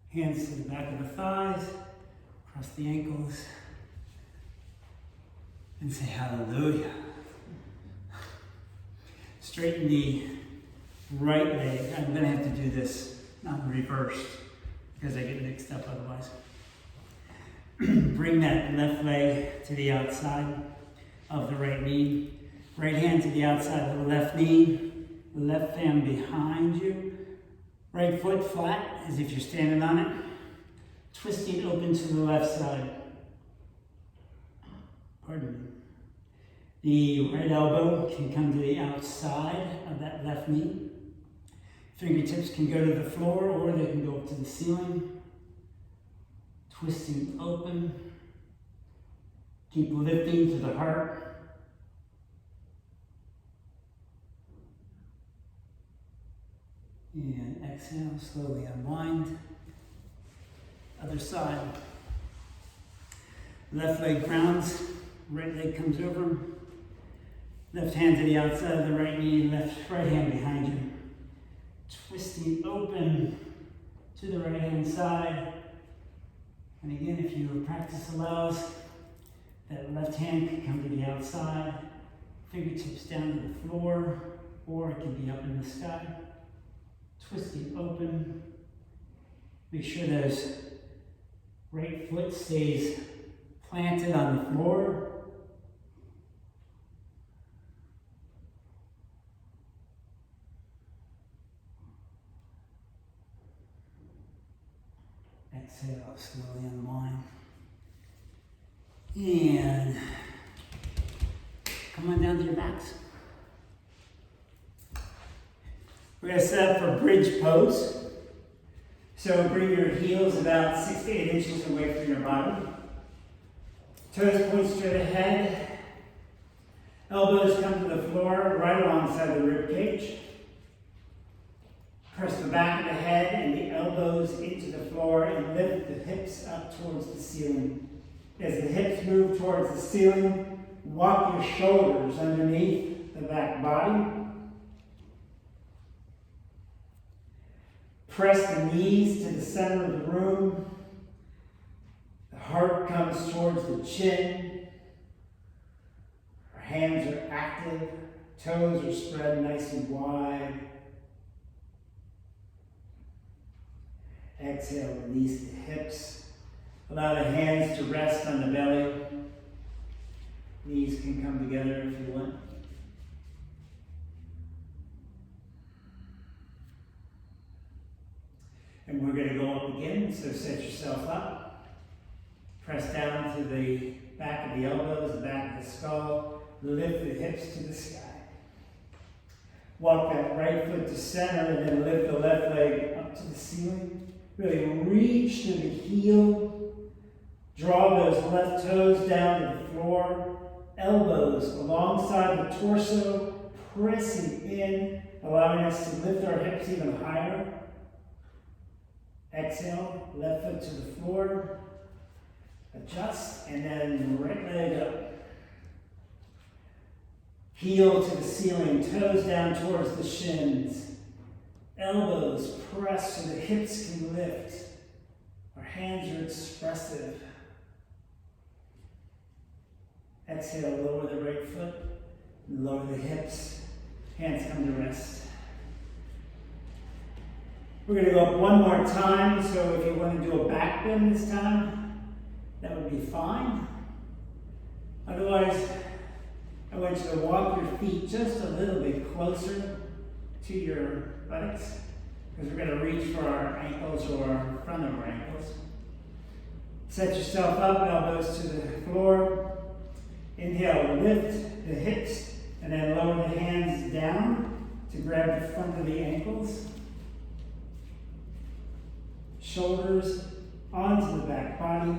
Speaker 1: Hands to the back of the thighs, across the ankles, and say hallelujah. Straighten the right leg. I'm going to have to do this, not reversed, because I get mixed up otherwise. Bring that left leg to the outside of the right knee. Right hand to the outside of the left knee. Left hand behind you. Right foot flat as if you're standing on it. Twisting open to the left side. Pardon me. The right elbow can come to the outside of that left knee. Fingertips can go to the floor or they can go up to the ceiling. Twisting open. Keep lifting to the heart. And exhale, slowly unwind. Other side. Left leg grounds, right leg comes over. Left hand to the outside of the right knee, right hand behind you. Twisting open to the right hand side. And again, if your practice allows, that left hand can come to the outside, fingertips down to the floor, or it can be up in the sky. Twisting open. Make sure those right foot stays planted on the floor. Exhale, slowly unwind. And come on down to your backs. We're going to set up for bridge pose. So bring your heels about 6 to 8 inches away from your body. Toes point straight ahead. Elbows come to the floor right alongside the rib cage. Press the back of the head and the elbows into the floor and lift the hips up towards the ceiling. As the hips move towards the ceiling, walk your shoulders underneath the back body. Press the knees to the center of the room. The heart comes towards the chin. Our hands are active. Toes are spread nice and wide. Exhale, release the hips. Allow the hands to rest on the belly. Knees can come together if you want. And we're going to go up again, so set yourself up. Press down to the back of the elbows, the back of the skull. Lift the hips to the sky. Walk that right foot to center and then lift the left leg up to the ceiling. Really reach to the heel. Draw those left toes down to the floor. Elbows alongside the torso, pressing in, allowing us to lift our hips even higher. Exhale, left foot to the floor. Adjust, and then right leg up. Heel to the ceiling, toes down towards the shins. Elbows press so the hips can lift. Our hands are expressive. Exhale, lower the right foot, lower the hips. Hands come to rest. We're going to go up one more time, so if you want to do a back bend this time, that would be fine. Otherwise, I want you to walk your feet just a little bit closer to your buttocks, because we're going to reach for our ankles or front of our ankles. Set yourself up, elbows to the floor. Inhale, lift the hips, and then lower the hands down to grab the front of the ankles. Shoulders onto the back body.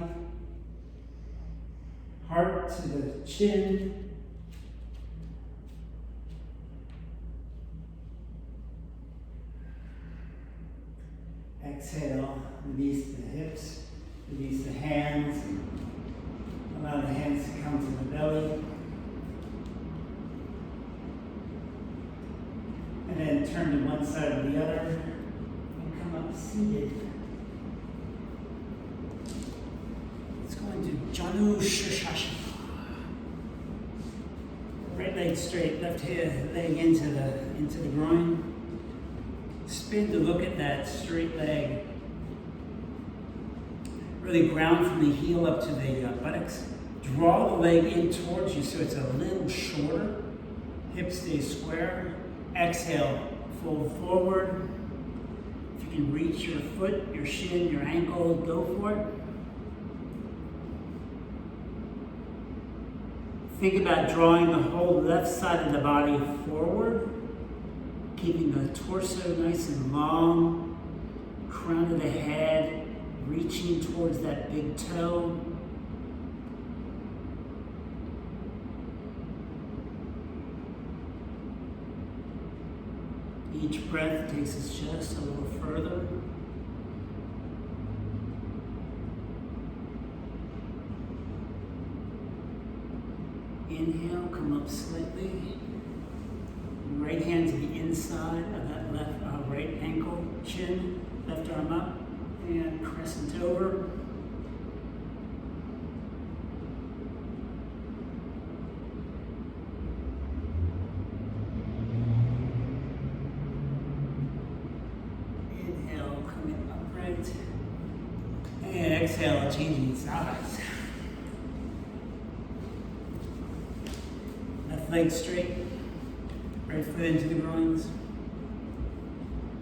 Speaker 1: Heart to the chin. Exhale, release the hips, release the hands. Allow the hands to come to the belly. And then turn to one side or the other. And seated. Let's go into Janu Shirshasana. Right leg straight, left leg into the groin. Spin to look at that straight leg. Really ground from the heel up to the buttocks. Draw the leg in towards you so it's a little shorter. Hips stay square. Exhale, fold forward. If you can reach your foot, your shin, your ankle, go for it. Think about drawing the whole left side of the body forward, keeping the torso nice and long, crown of the head, reaching towards that big toe. Each breath takes us just a little further. Inhale, come up slightly. Right hand to the inside of that right ankle, chin, left arm up, and crescent over. Inhale, coming upright. And exhale, changing sides. Left leg straight, right foot into the groins.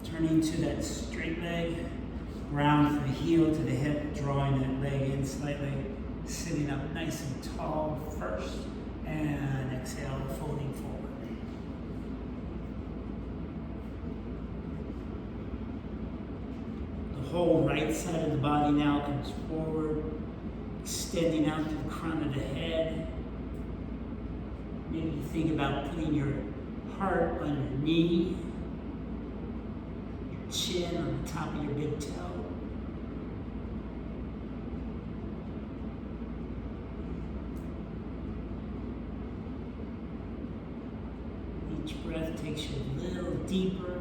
Speaker 1: Turning to that straight leg, round from the heel to the hip, drawing that leg in slightly, sitting up nice and tall first, and exhale, folding forward. The whole right side of the body now comes forward, extending out to the crown of the head. Maybe you think about putting your heart on your knee, your chin on the top of your big toe. Each breath takes you a little deeper.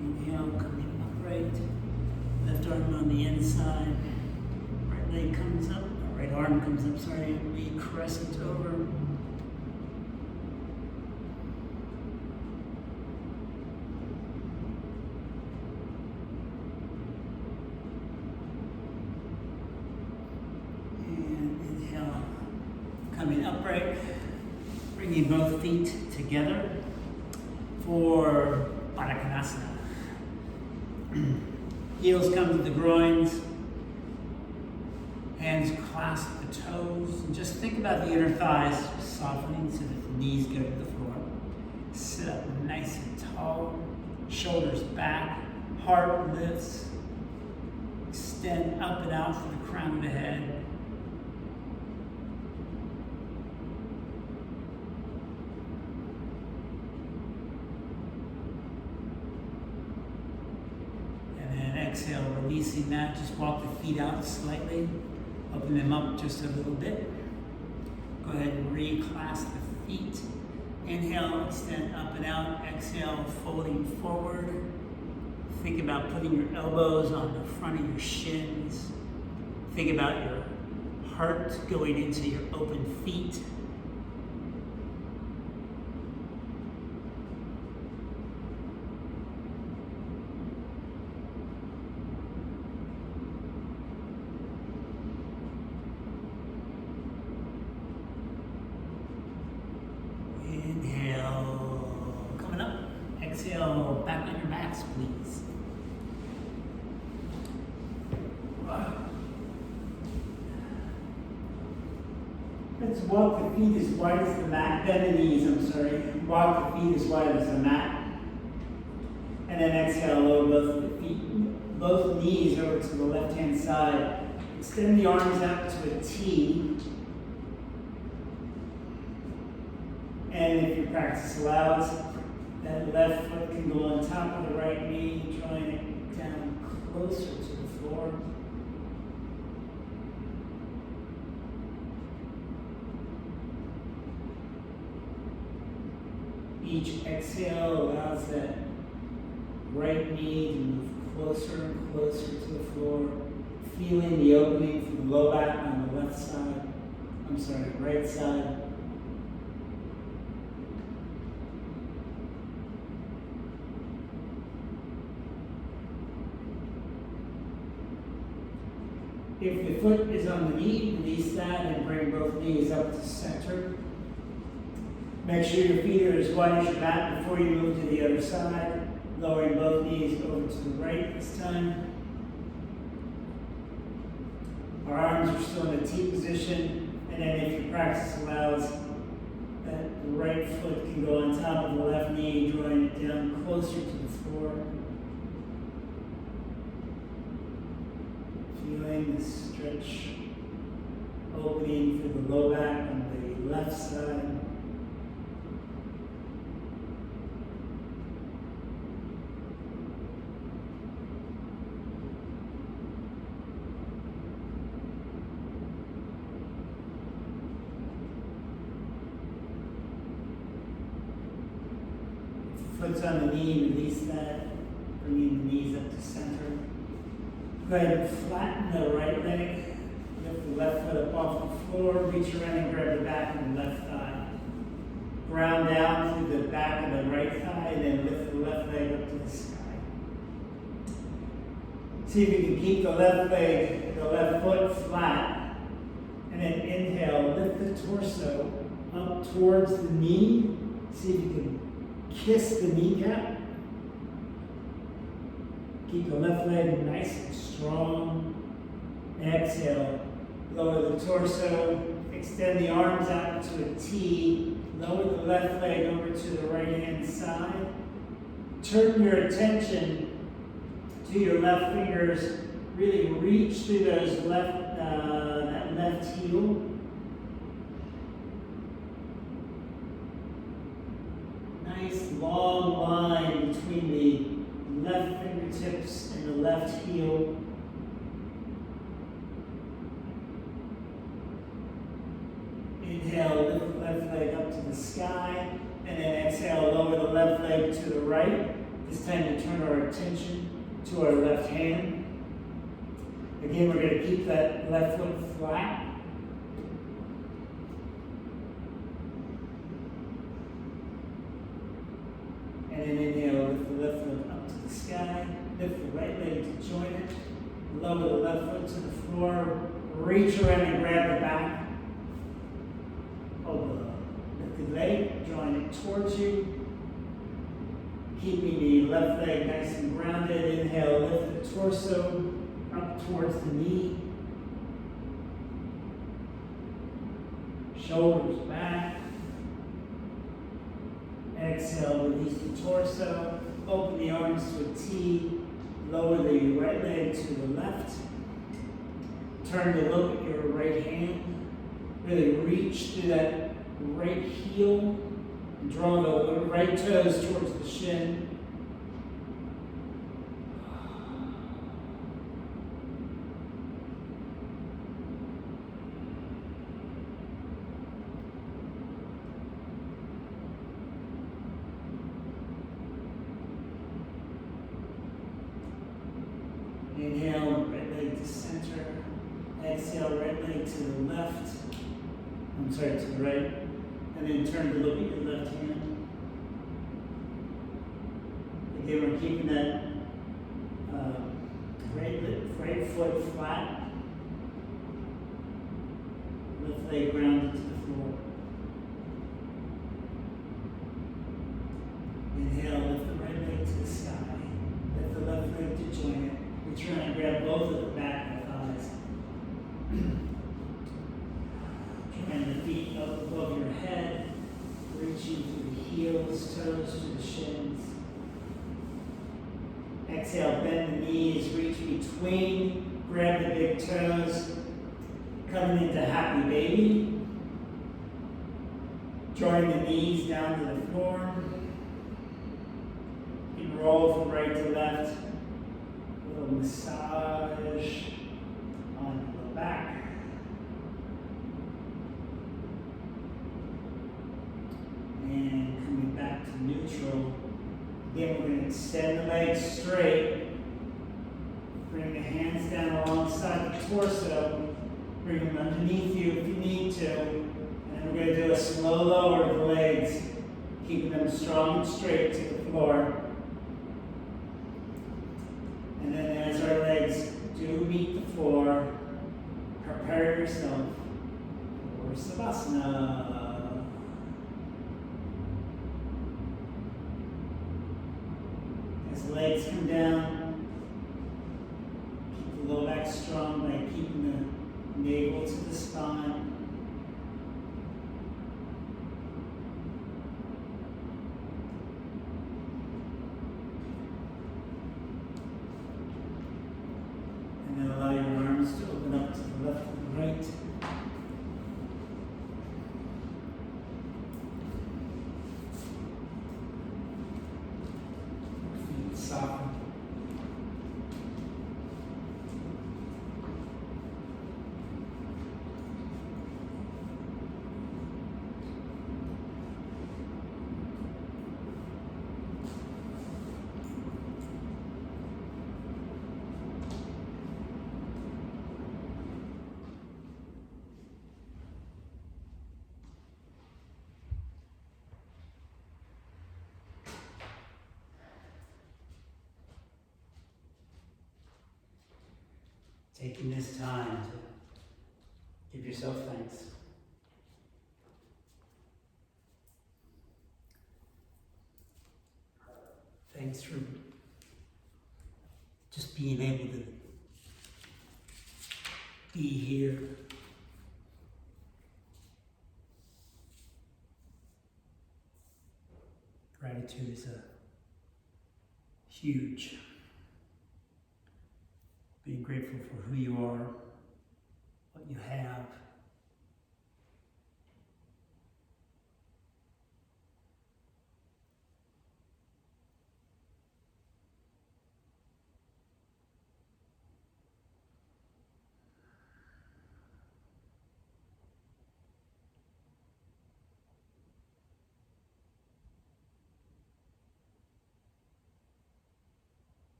Speaker 1: Inhale, coming upright. Left arm on the inside. Right leg comes up. Right arm comes up, sorry. We crescent over. And inhale, coming upright. Bringing both feet together for Baddha Konasana. Heels come to the groins, hands clasp the toes, and just think about the inner thighs softening so that the knees go to the floor. Sit up nice and tall, shoulders back, heart lifts, extend up and out from the crown of the head. Exhale, releasing that. Just walk the feet out slightly. Open them up just a little bit. Go ahead and reclasp the feet. Inhale, extend up and out. Exhale, folding forward. Think about putting your elbows on the front of your shins. Think about your heart going into your open feet. Inhale, coming up. Exhale, back on your backs, please. Let's walk the feet as wide as the mat, bend the knees, I'm sorry. Walk the feet as wide as the mat. And then exhale, lower both knees over to the left-hand side. Extend the arms out to a T. And if your practice allows, that left foot can go on top of the right knee, drawing it down closer to the floor. Each exhale allows that right knee to move closer and closer to the floor, feeling the opening for the low back on the left side. Right side. If the foot is on the knee, release that and bring both knees up to center. Make sure your feet are as wide as your mat before you move to the other side. Lowering both knees over to the right this time. Our arms are still in a T position, and then if your practice allows, that the right foot can go on top of the left knee, drawing it down closer to the floor. Feeling the stretch opening for the low back on the left side. Foot's on the knee, release that, bringing the knees up to center. Go ahead and flatten the right leg, lift the left foot up off the floor, reach around and grab the back of the left thigh. Ground down through the back of the right thigh, and then lift the left leg up to the sky. See if you can keep the left leg, the left foot flat, and then inhale, lift the torso up towards the knee. See if you can kiss the kneecap. Keep the left leg nice and strong. Exhale. Lower the torso. Extend the arms out to a T. Lower the left leg over to the right hand side. Turn your attention to your left fingers. Really reach through those that left heel. Nice long line between the left fingertips and the left heel. Inhale, lift the left leg up to the sky, and then exhale, lower the left leg to the right. This time to turn our attention to our left hand. Again, we're going to keep that left foot flat. And then inhale, lift the left foot up to the sky. Lift the right leg to join it. Lower the left foot to the floor. Reach around and grab the back of the lifted leg, drawing it towards you. Keeping the left leg nice and grounded. Inhale, lift the torso up towards the knee. Shoulders back. Exhale, release the torso. Open the arms to a T. Lower the right leg to the left. Turn to look at your right hand. Really reach through that right heel. And draw the right toes towards the shin. Inhale, right leg to center. Exhale, right leg to the left. To the right. And then turn to look at your left hand. Again, we're keeping that right foot flat. Left leg grounded to the floor. Inhale, lift the right leg to the sky. Lift the left leg to join it. We're trying to grab both of the back of the thighs. Drawing the feet up above your head, reaching to the heels, toes to the shins. Exhale, bend the knees, reach between, grab the big toes, coming into happy baby. Drawing the knees down to the floor. You can roll from right to left. little massage on the back. And coming back to neutral. Again, we're going to extend the legs straight. Bring the hands down alongside the torso. Bring them underneath you if you need to. And then we're going to do a slow lower of the legs, keeping them strong and straight to the floor. And then as our legs do meet the floor, prepare yourself for Savasana. As the legs come down, keep the low back strong by keeping the navel to the spine. And then allow your arms to open up to the left and the right. Feet soften. Taking this time to give yourself thanks. Thanks for just being able to be here. Gratitude is a huge. Being grateful for who you are, what you have.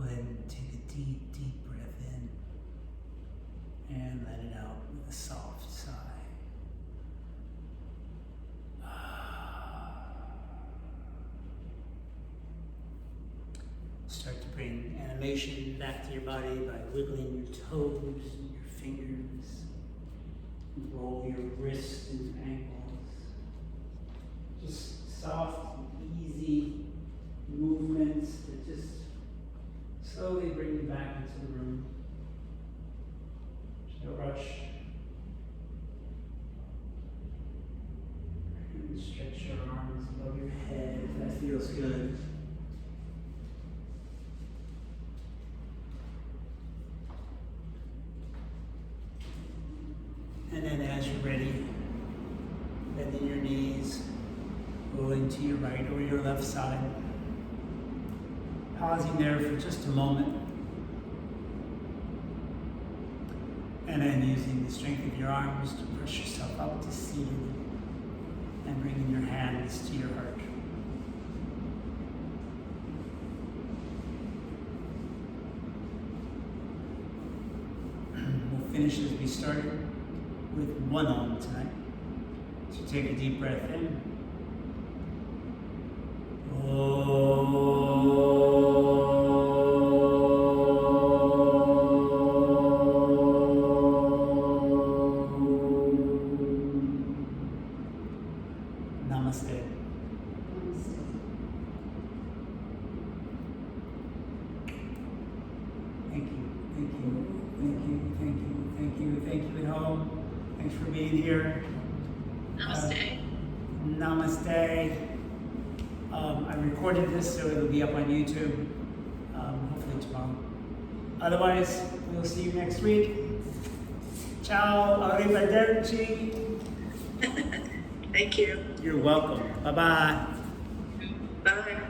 Speaker 1: ahead and take a deep, deep breath in and let it out with a soft sigh. Start to bring animation back to your body by wiggling your toes and your fingers. Roll your wrists and ankles. Just soft, easy movements that just slowly bring you back into the room. There's no rush. And stretch your arms above your head if that feels good. And then as you're ready, bending your knees, rolling to your right or your left side. Pausing there for just a moment. And then using the strength of your arms to push yourself up to seated and bringing your hands to your heart. We'll finish as we started with one Om tonight. So take a deep breath in. Namaste. Thank you, thank you, thank you, thank you, thank you, thank you at home. Thanks for being here.
Speaker 3: Namaste.
Speaker 1: Namaste. I recorded this, so it'll be up on YouTube, hopefully tomorrow. Otherwise, we'll see you next week. Ciao, arrivederci.
Speaker 3: Thank you.
Speaker 1: You're welcome. Bye-bye.
Speaker 3: Bye.